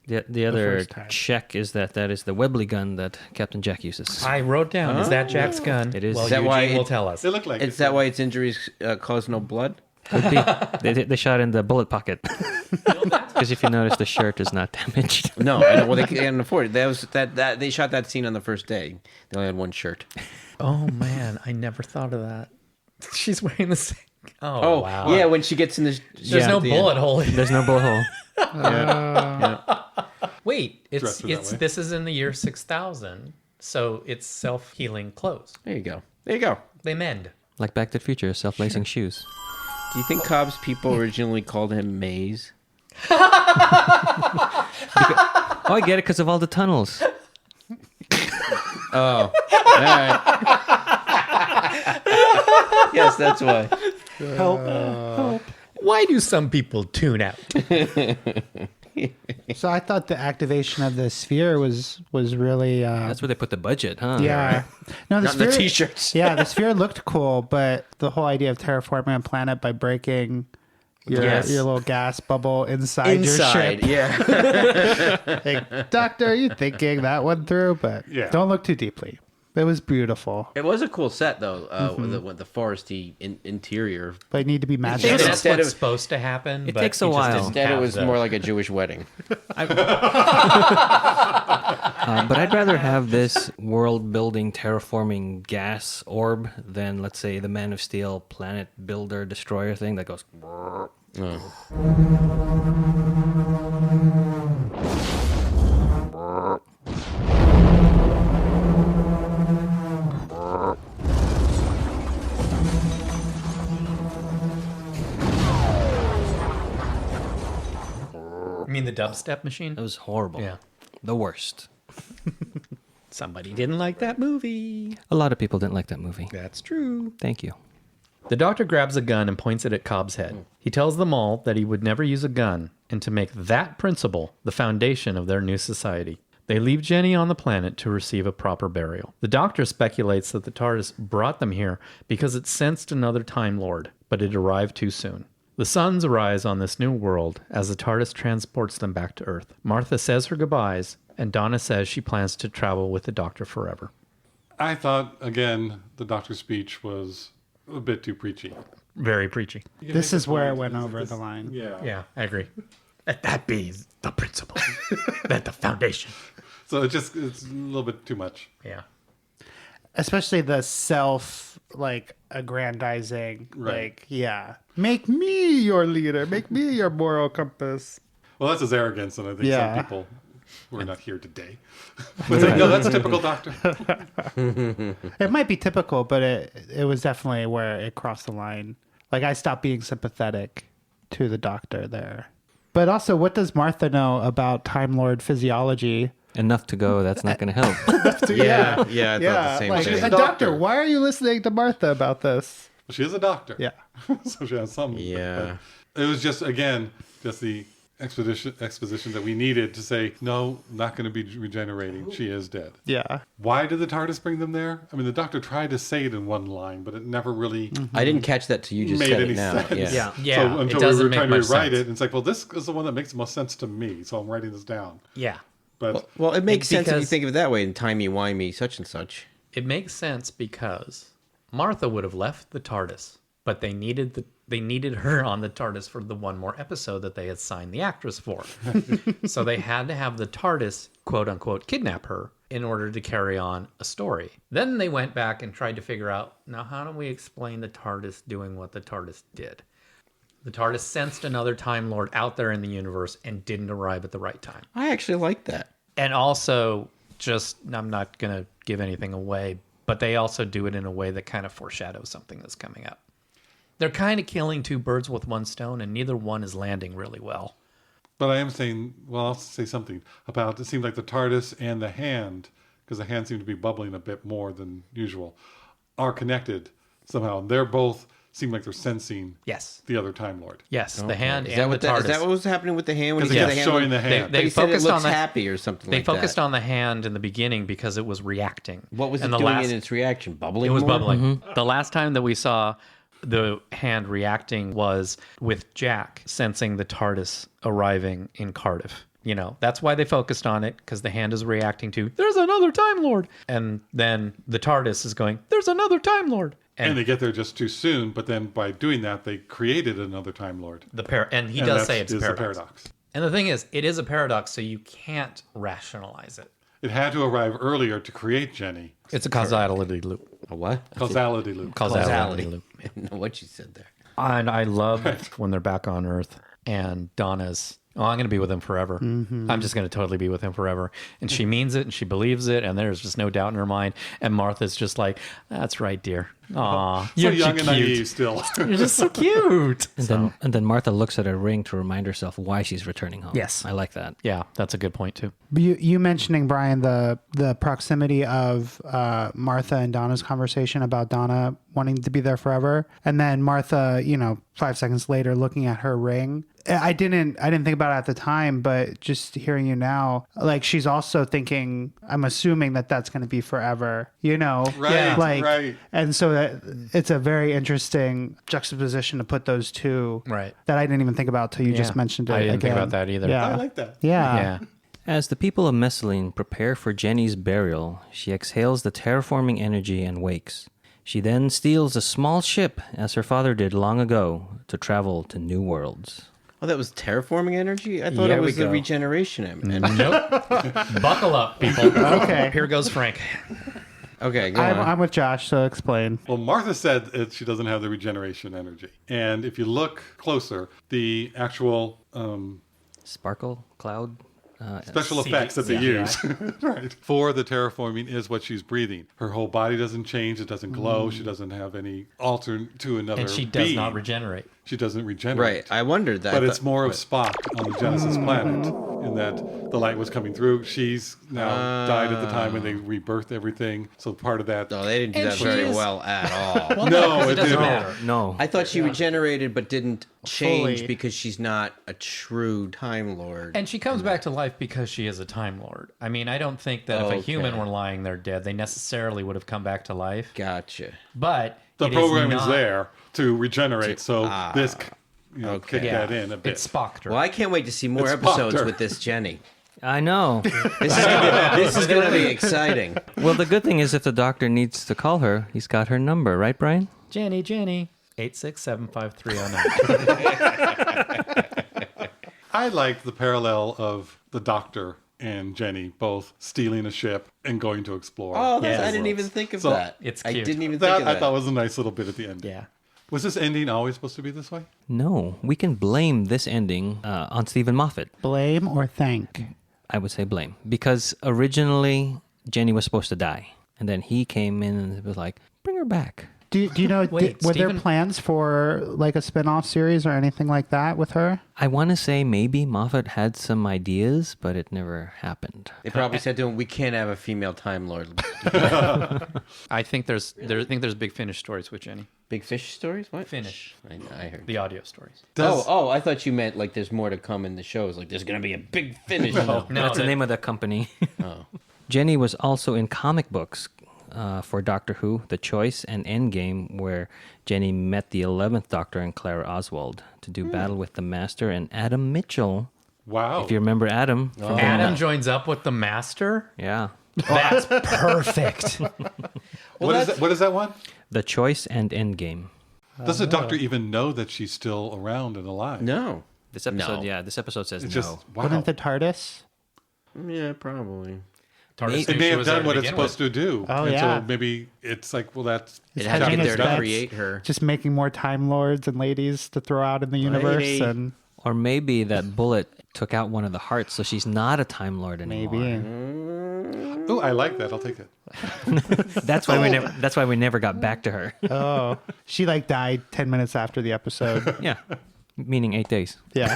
The other first time. check is that is the Webley gun that Captain Jack uses. I wrote down, is that Jack's gun? It is. Well, Is that Eugene why will it- tell us. It looked like Is that why its injuries cause no blood? Could be. They shot in the bullet pocket. Because if you notice, the shirt is not damaged. No, I know. Well, they can't afford it. That they shot that scene on the first day. They only had one shirt. Oh, man. I never thought of that. She's wearing the same. Oh, Oh, wow. yeah. When she gets in the, There's no bullet hole. There's no bullet hole. Wait, Dressed her that way. this is in the year 6000, so it's self-healing clothes. There you go. There you go. They mend. Like Back to the Future, self-lacing shoes. Do you think Cobb's people originally called him Maze? Oh, I get it because of all the tunnels. Oh, all right. Yes, that's why. Why do some people tune out? So I thought the activation of the sphere was really That's where they put the budget, huh? yeah. No, the Not in the sphere, t-shirts. yeah, the sphere looked cool, but the whole idea of terraforming a planet by breaking your little gas bubble inside your ship. Yeah. Like, Doctor, are you thinking that one through? But Yeah. don't look too deeply. It was beautiful, It was a cool set though, with the foresty interior. but it need to be Maybe magical. that's Instead what's of- supposed to happen. It but takes a you just while. didn't Instead, it have was the- more like a Jewish wedding. But I'd rather have this world-building, terraforming gas orb than, let's say, the Man of Steel planet builder destroyer thing that goes. You mean the dubstep machine? It was horrible. Yeah. The worst. Somebody didn't like that movie. A lot of people didn't like that movie. That's true. Thank you. The Doctor grabs a gun and points it at Cobb's head. He tells them all that he would never use a gun and to make that principle the foundation of their new society. They leave Jenny on the planet to receive a proper burial. The Doctor speculates that the TARDIS brought them here because it sensed another Time Lord, but it arrived too soon. The suns arise on this new world as the TARDIS transports them back to Earth. Martha says her goodbyes, and Donna says she plans to travel with the Doctor forever. I thought, again, the doctor's speech was a bit too preachy. Very preachy. This is where it went over the line. Yeah. Yeah, I agree. Let that be the principle. That the foundation. So it's a little bit too much. Yeah. Especially the aggrandizing, Right. make me your leader, make me your moral compass. Well, that's his arrogance, and I think Yeah. some people who are not here today would say, no, that's typical doctor. It might be typical, but it was definitely where it crossed the line. Like, I stopped being sympathetic to the Doctor there. But also, what does Martha know about Time Lord physiology? Enough to go. That's not going to help. Yeah, I thought the same like, thing. She's a Doctor, doctor. why are you listening to Martha about this? She is a doctor. Yeah. So she has some. Yeah. But it was just the exposition that we needed to say, no, not going to be regenerating. She is dead. Yeah. Why did the TARDIS bring them there? I mean, the doctor tried to say it in one line, but it never really I didn't catch that till you just made said any it now. sense. Yeah. Yeah, So it until doesn't we were make trying to much rewrite sense. it, and it's like, well, this is the one that makes the most sense to me, so I'm writing this down. Yeah. But Well, it makes sense if you Because- think of it that way. And timey-wimey, such and such. It makes sense because Martha would have left the TARDIS, but they needed her on the TARDIS for the one more episode that they had signed the actress for. So they had to have the TARDIS, quote unquote, kidnap her in order to carry on a story. Then they went back and tried to figure out, now how do we explain the TARDIS doing what the TARDIS did? The TARDIS sensed another Time Lord out there in the universe and didn't arrive at the right time. I actually like that. And also, I'm not going to give anything away, but they also do it in a way that kind of foreshadows something that's coming up. They're kind of killing two birds with one stone, and neither one is landing really well. I am saying, well, I'll say something about it seemed like the TARDIS and the hand because the hands seem to be bubbling a bit more than usual, are connected somehow. They're both seem like they're sensing Yes. the other Time Lord. Yes, the hand Is that and what the TARDIS. Is that what was happening with the hand when Because he it said kept the showing the They, hand. they He said it focused looks on the happy or something They like that. focused on the hand in the beginning because it was reacting. What was and it the doing last, in its reaction? Bubbling It was more? bubbling. The last time that we saw the hand reacting was with Jack sensing the TARDIS arriving in Cardiff. You know, that's why they focused on it, because the hand is reacting to, there's another Time Lord. And then the TARDIS is going, there's another Time Lord. And they get there just too soon, but then by doing that, they created another Time Lord. And he And does that say it's a is paradox. And the thing is, it is a paradox, so you can't rationalize it. It had to arrive earlier to create Jenny. It's a causality loop. A what? Causality loop. Causality loop. I didn't know what you said there. And I love when they're back on Earth and Donna's, oh, I'm going to be with him forever. I'm just going to totally be with him forever. And she means it and she believes it. And there's just no doubt in her mind. And Martha's just like, that's right, dear. Aw, So you're young cute. and naive still. You're just so cute. And then Martha looks at her ring to remind herself why she's returning home. Yes. I like that. Yeah, that's a good point too. You mentioning, Brian, the proximity of Martha and Donna's conversation about Donna wanting to be there forever, and then Martha, 5 seconds later, looking at her ring. I didn't think about it at the time, but just hearing you now, like she's also thinking. I'm assuming that that's going to be forever. Right, right. And so it's a very interesting juxtaposition to put those two. Right. That I didn't even think about till you just Yeah. mentioned it. I didn't think again. about that either. Yeah. I like that. Yeah. As the people of Messaline prepare for Jenny's burial, she exhales the terraforming energy and wakes. She then steals a small ship, as her father did long ago, to travel to new worlds. Oh, that was terraforming energy? I thought There it we was the go. regeneration energy. Nope. Buckle up, people. Okay. Here goes Frank. Okay, go on. I'm with Josh, so explain. Well, Martha said she doesn't have the regeneration energy. And if you look closer, the actual Sparkle, cloud, special effects that they use right, for the terraforming is what she's breathing. Her whole body doesn't change. It doesn't glow. She doesn't have any alter to another And she does being. not regenerate. She doesn't regenerate. Right, I wondered that. But it's more of Spock on the Genesis planet in that the light was coming through. She's now died at the time when they rebirthed everything. So part of that. No, they didn't do And that she very is- well at all. Well, No, it it doesn't didn't. matter. no. I thought she regenerated but didn't change Fully. because she's not a true Time Lord. And she comes back to life because she is a Time Lord. I mean, I don't think that if a human Okay. were lying there dead, they necessarily would have come back to life. Gotcha. But The it program is not- there to regenerate. So this, Okay. kick that in a bit. It's Spocked her. Well, I can't wait to see more It's episodes Potter. with this Jenny. I know. This is going to be exciting. Well, the good thing is if the doctor needs to call her, he's got her number, right, Brian? Jenny, 8675309. I like the parallel of the Doctor and Jenny both stealing a ship and going to explore. Oh, Yeah, I didn't even think of So- that. It's I cute. didn't even think that of that. I thought was a nice little bit at the end. Yeah. Was this ending always supposed to be this way? No, we can blame this ending on Stephen Moffat. Blame or thank? I would say blame. Because originally, Jenny was supposed to die. And then he came in and was like, bring her back. Do you know, Wait, were there Stephen- plans for like a spin-off series or anything like that with her? I want to say maybe Moffat had some ideas, but it never happened. They probably said to him, "We can't have a female Time Lord." I think there's Big Finish stories with Jenny. Big fish stories? What? Finish. I heard. The audio stories. Oh, I thought you meant like there's more to come in the shows. Like there's going to be a big finish. No, That's the name of the company. Jenny was also in comic books for Doctor Who, The Choice and Endgame, where Jenny met the 11th Doctor and Clara Oswald to do battle with the Master and Adam Mitchell. Wow. If you remember Adam. From Adam joins up with the Master. Yeah. That's perfect. What is that one? The Choice and Endgame. Does the Doctor even know that she's still around and alive? No. This episode, No. yeah, this episode says It's no. just, wow. Wouldn't the TARDIS? Yeah, probably. TARDIS It knew may she have was there done to what it's begin supposed with. to do. Oh, and yeah. So maybe it's like, well, that's... It It's had to hedging get its there to bets, create her. just making more Time Lords and ladies to throw out in the universe, Lady. and Or maybe that bullet took out one of the hearts, so she's not a Time Lord anymore. maybe. Oh, I like that. I'll take it. That's why we never. That's why we never got back to her. Oh, she like died 10 minutes after the episode. Yeah, meaning 8 days. Yeah.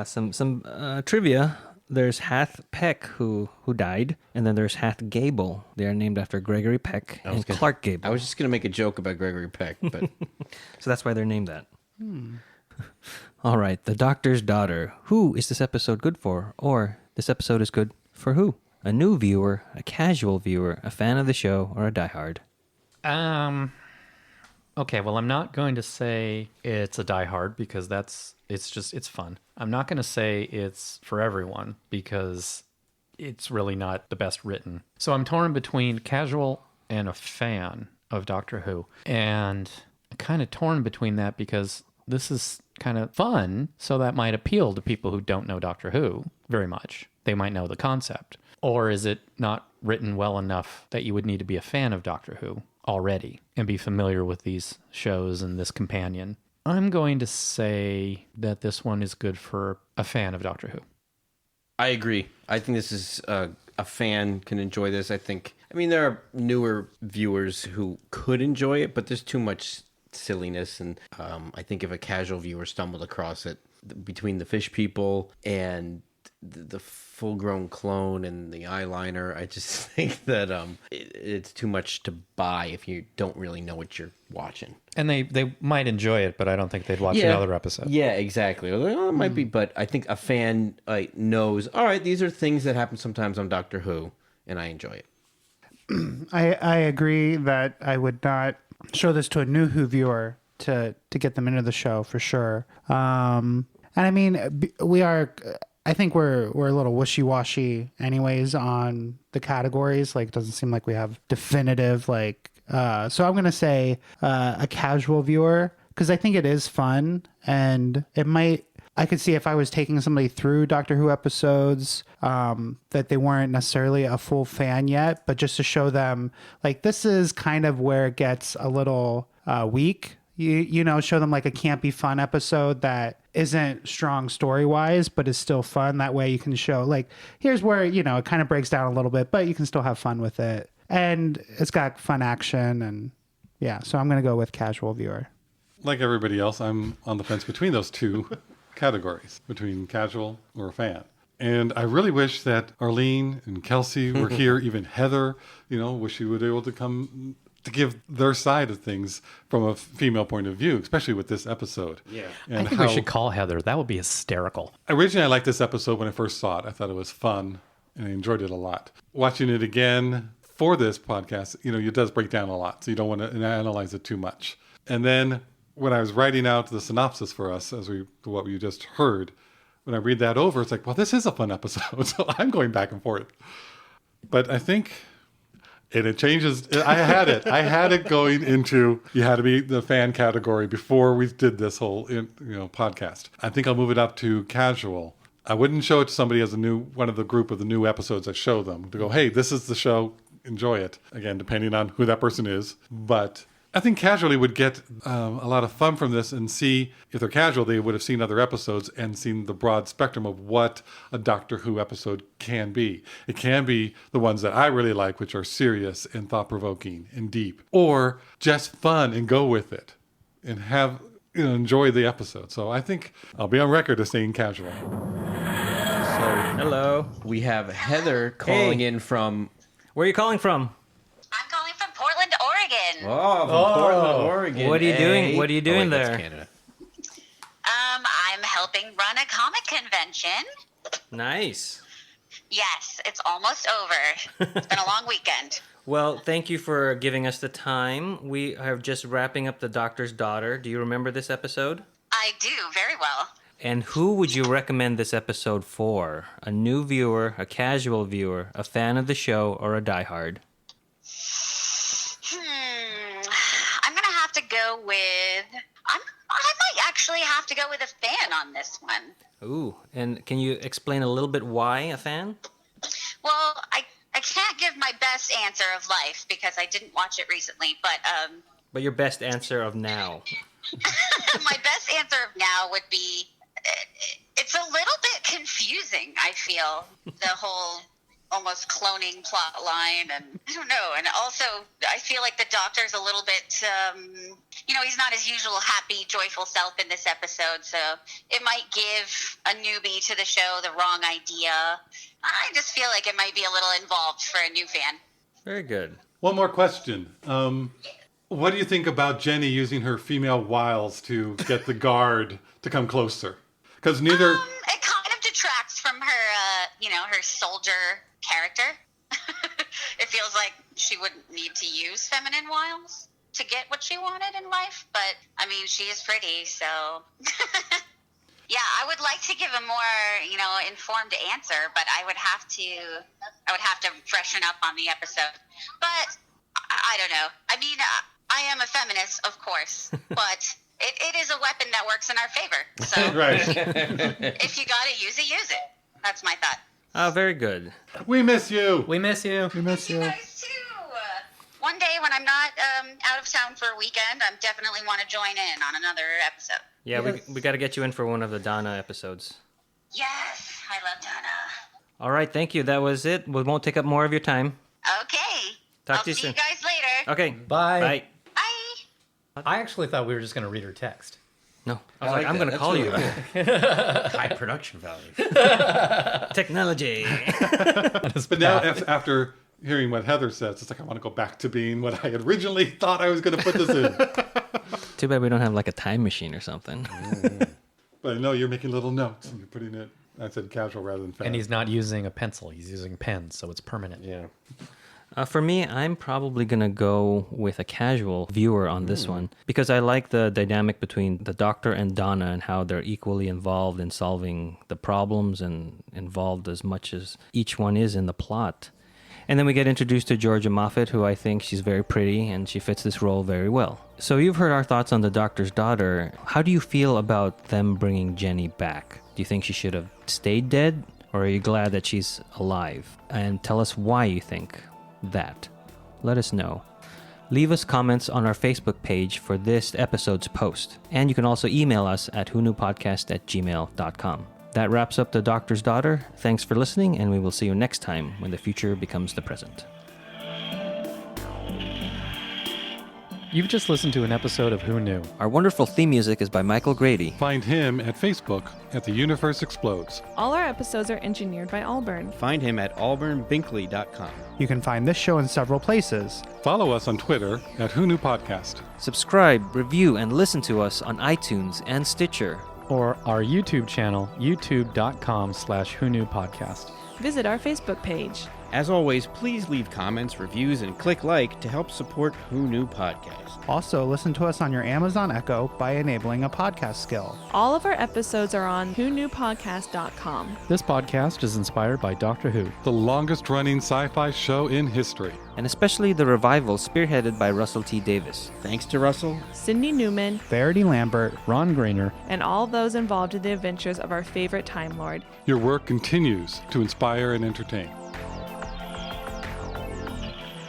Some trivia. there's Hath Peck, who died, and then there's Hath Gable. They are named after Gregory Peck and Clark Gable. I was just going to make a joke about Gregory Peck, but So that's why they're named that. All right, The Doctor's Daughter. Who is this episode good for? Or this episode is good for who? A new viewer, a casual viewer, a fan of the show, or a diehard? Okay, well, I'm not going to say it's a diehard because it's fun. I'm not going to say it's for everyone because it's really not the best written. So I'm torn between casual and a fan of Doctor Who. And kind of torn between that because this is kind of fun, so that might appeal to people who don't know Doctor Who very much. They might know the concept. Or is it not written well enough that you would need to be a fan of Doctor Who already and be familiar with these shows and this companion? I'm going to say that this one is good for a fan of Doctor Who. I agree. I think this is a fan can enjoy this. I mean, there are newer viewers who could enjoy it, but there's too much silliness. And I think if a casual viewer stumbled across it, between the fish people and the full-grown clone and the eyeliner, I just think that it's too much to buy if you don't really know what you're watching. And they might enjoy it, but I don't think they'd watch another episode. Yeah, exactly. Well, it might be, but I think a fan knows, all right, these are things that happen sometimes on Doctor Who, and I enjoy it. I agree that I would not show this to a new Who viewer to get them into the show for sure. And I mean, I think we're a little wishy-washy anyways on the categories. Like, it doesn't seem like we have definitive, so I'm going to say a casual viewer, because I think it is fun, and I could see if I was taking somebody through Doctor Who episodes that they weren't necessarily a full fan yet, but just to show them, like, this is kind of where it gets a little weak. You know, show them like a campy fun episode that isn't strong story-wise, but is still fun. That way you can show, like, here's where, you know, it kind of breaks down a little bit, but you can still have fun with it. And it's got fun action, and yeah, so I'm going to go with casual viewer. Like everybody else, I'm on the fence between those two categories, between casual or a fan. And I really wish that Arlene and Kelsey were here, even Heather, you know, wish she would be able to come to give their side of things from a female point of view, especially with this episode. Yeah. And I think we should call Heather. That would be hysterical. Originally, I liked this episode when I first saw it. I thought it was fun, and I enjoyed it a lot. Watching it again for this podcast, you know, it does break down a lot, so you don't want to analyze it too much. And then when I was writing out the synopsis for us, what we just heard, when I read that over, it's like, well, this is a fun episode, so I'm going back and forth. But I think... And it changes. I had it going into, you had to be the fan category before we did this whole podcast. I think I'll move it up to casual. I wouldn't show it to somebody as one of the group of the new episodes I show them to go, hey, this is the show, enjoy it. Again, depending on who that person is. But I think casually would get a lot of fun from this, and see, if they're casual, they would have seen other episodes and seen the broad spectrum of what a Doctor Who episode can be. It can be the ones that I really like, which are serious and thought-provoking and deep, or just fun and go with it and have, enjoy the episode. So I think I'll be on record as saying casual. So Hello. we have Heather calling in from... Where are you calling from? I'm calling from Portland, Oregon. Oh, from Portland, Oregon. What are you doing? What are you doing there? That's Canada. I'm helping run a comic convention. Nice. Yes, it's almost over. It's been a long weekend. Well, thank you for giving us the time. We are just wrapping up The Doctor's Daughter. Do you remember this episode? I do, very well. And who would you recommend this episode for? A new viewer, a casual viewer, a fan of the show, or a diehard? I'm going to have to go with... I might actually have to go with a fan on this one. Ooh, and can you explain a little bit why a fan? Well, I can't give my best answer of life because I didn't watch it recently, But your best answer of now. my best answer of now would be... It's a little bit confusing, I feel, the whole almost cloning plot line, and I don't know. And also, I feel like the Doctor's a little bit, he's not his usual happy, joyful self in this episode, so it might give a newbie to the show the wrong idea. I just feel like it might be a little involved for a new fan. Very good. One more question. What do you think about Jenny using her female wiles to get the guard to come closer? Because neither... It kind of detracts from her, her soldier character. It feels like she wouldn't need to use feminine wiles to get what she wanted in life. But, I mean, she is pretty, so... Yeah, I would like to give a more, informed answer, but I would have to freshen up on the episode. But I don't know. I mean, I am a feminist, of course, but it is a weapon that works in our favor. So Right. if you got to use it, use it. That's my thought. Very good. We miss you. We miss you. We miss You you. guys too. One day when I'm not out of town for a weekend, I definitely want to join in on another episode. Yeah, we got to get you in for one of the Donna episodes. Yes, I love Donna. All right, thank you. That was it. We won't take up more of your time. Okay. Talk I'll to you see soon. you guys later. Okay. Bye. Bye. Bye. I actually thought we were just going to read her text. No, I was like, I'm going to call you. High production value. Technology. But now, after hearing what Heather says, it's like I want to go back to being what I originally thought I was going to put this in. Too bad we don't have like a time machine or something. But no, you're making little notes and you're putting it. I said casual rather than fast. And he's not using a pencil. He's using pens, so it's permanent. Yeah. For me, I'm probably going to go with a casual viewer on this one because I like the dynamic between the Doctor and Donna and how they're equally involved in solving the problems and involved as much as each one is in the plot. And then we get introduced to Georgia Moffat, who I think she's very pretty and she fits this role very well. So you've heard our thoughts on the Doctor's daughter. How do you feel about them bringing Jenny back? Do you think she should have stayed dead, or are you glad that she's alive? And tell us why you think that. Let us know. Leave us comments on our Facebook page for this episode's post. And you can also email us at whoknewpodcast@gmail.com. That wraps up The Doctor's Daughter. Thanks for listening, and we will see you next time when the future becomes the present. You've just listened to an episode of Who Knew? Our wonderful theme music is by Michael Grady. Find him at Facebook at The Universe Explodes. All our episodes are engineered by Allburn. Find him at auburnbinkley.com. You can find this show in several places. Follow us on Twitter at Who Knew Podcast. Subscribe, review, and listen to us on iTunes and Stitcher. Or our YouTube channel, youtube.com/whoknewpodcast. Visit our Facebook page. As always, please leave comments, reviews, and click like to help support Who Knew Podcast. Also, listen to us on your Amazon Echo by enabling a podcast skill. All of our episodes are on whoknewpodcast.com. This podcast is inspired by Doctor Who. The longest running sci-fi show in history. And especially the revival spearheaded by Russell T. Davis. Thanks to Russell, Sydney Newman, Verity Lambert, Ron Grainer, and all those involved in the adventures of our favorite Time Lord. Your work continues to inspire and entertain.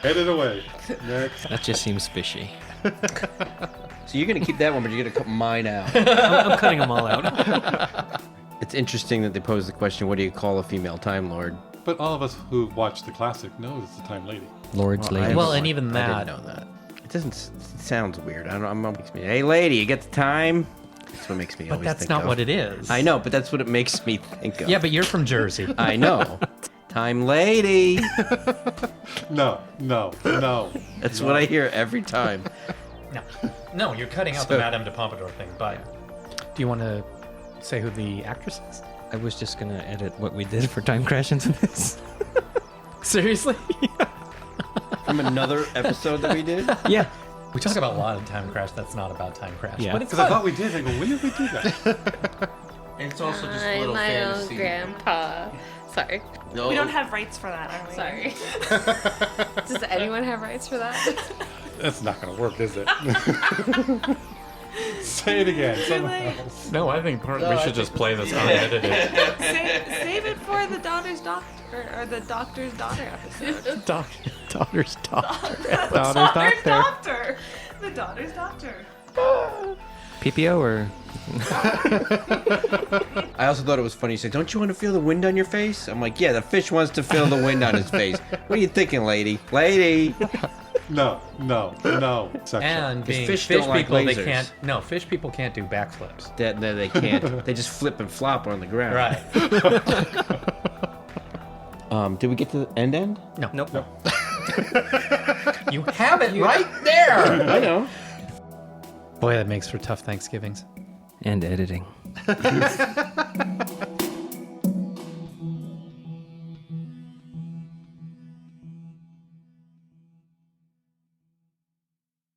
Edit away. Next. That just seems fishy. So you're going to keep that one, but you're going to cut mine out. I'm cutting them all out. It's interesting that they pose the question, what do you call a female Time Lord? But all of us who watched the classic know it's the Time Lady. Lord's Well, Lady. Well, and even I that. didn't know that. It doesn't. It sounds weird. I don't know. It makes me. Hey, lady, you get the time? That's what makes me. But always that's think not of. what it is. I know, but that's what it makes me think of. Yeah, but you're from Jersey. I know. Time lady. No. That's what I hear every time. No, you're cutting out the Madame de Pompadour thing, but do you want to say who the actress is? I was just going to edit what we did for Time Crash into this. Seriously? From another episode that we did. Yeah. We talk about a lot of Time Crash that's not about Time Crash. Yeah. But it's Because I fun. thought we did. I go, when did we do that? I'm my own grandpa. Sorry. No. We don't have rights for that, are we? Sorry. Does anyone have rights for that? That's not going to work, is it? Say it again. Someone else. No, I think we should just play this unedited. Save it for the daughter's doctor or the doctor's daughter episode. Daughter's doctor. Daughter's doctor. The daughter's doctor. PPO or I also thought it was funny. He said, "Don't you want to feel the wind on your face?" I'm like, "Yeah, the fish wants to feel the wind on his face." What are you thinking, lady? Lady. No. Sexual. And being fish fish don't like people, they lasers. can't. No, fish people can't do backflips. That no, they can't. They just flip and flop on the ground. Right. Did we get to the end? No. Nope. You have it right there. I know. Boy, that makes for tough Thanksgivings. And editing.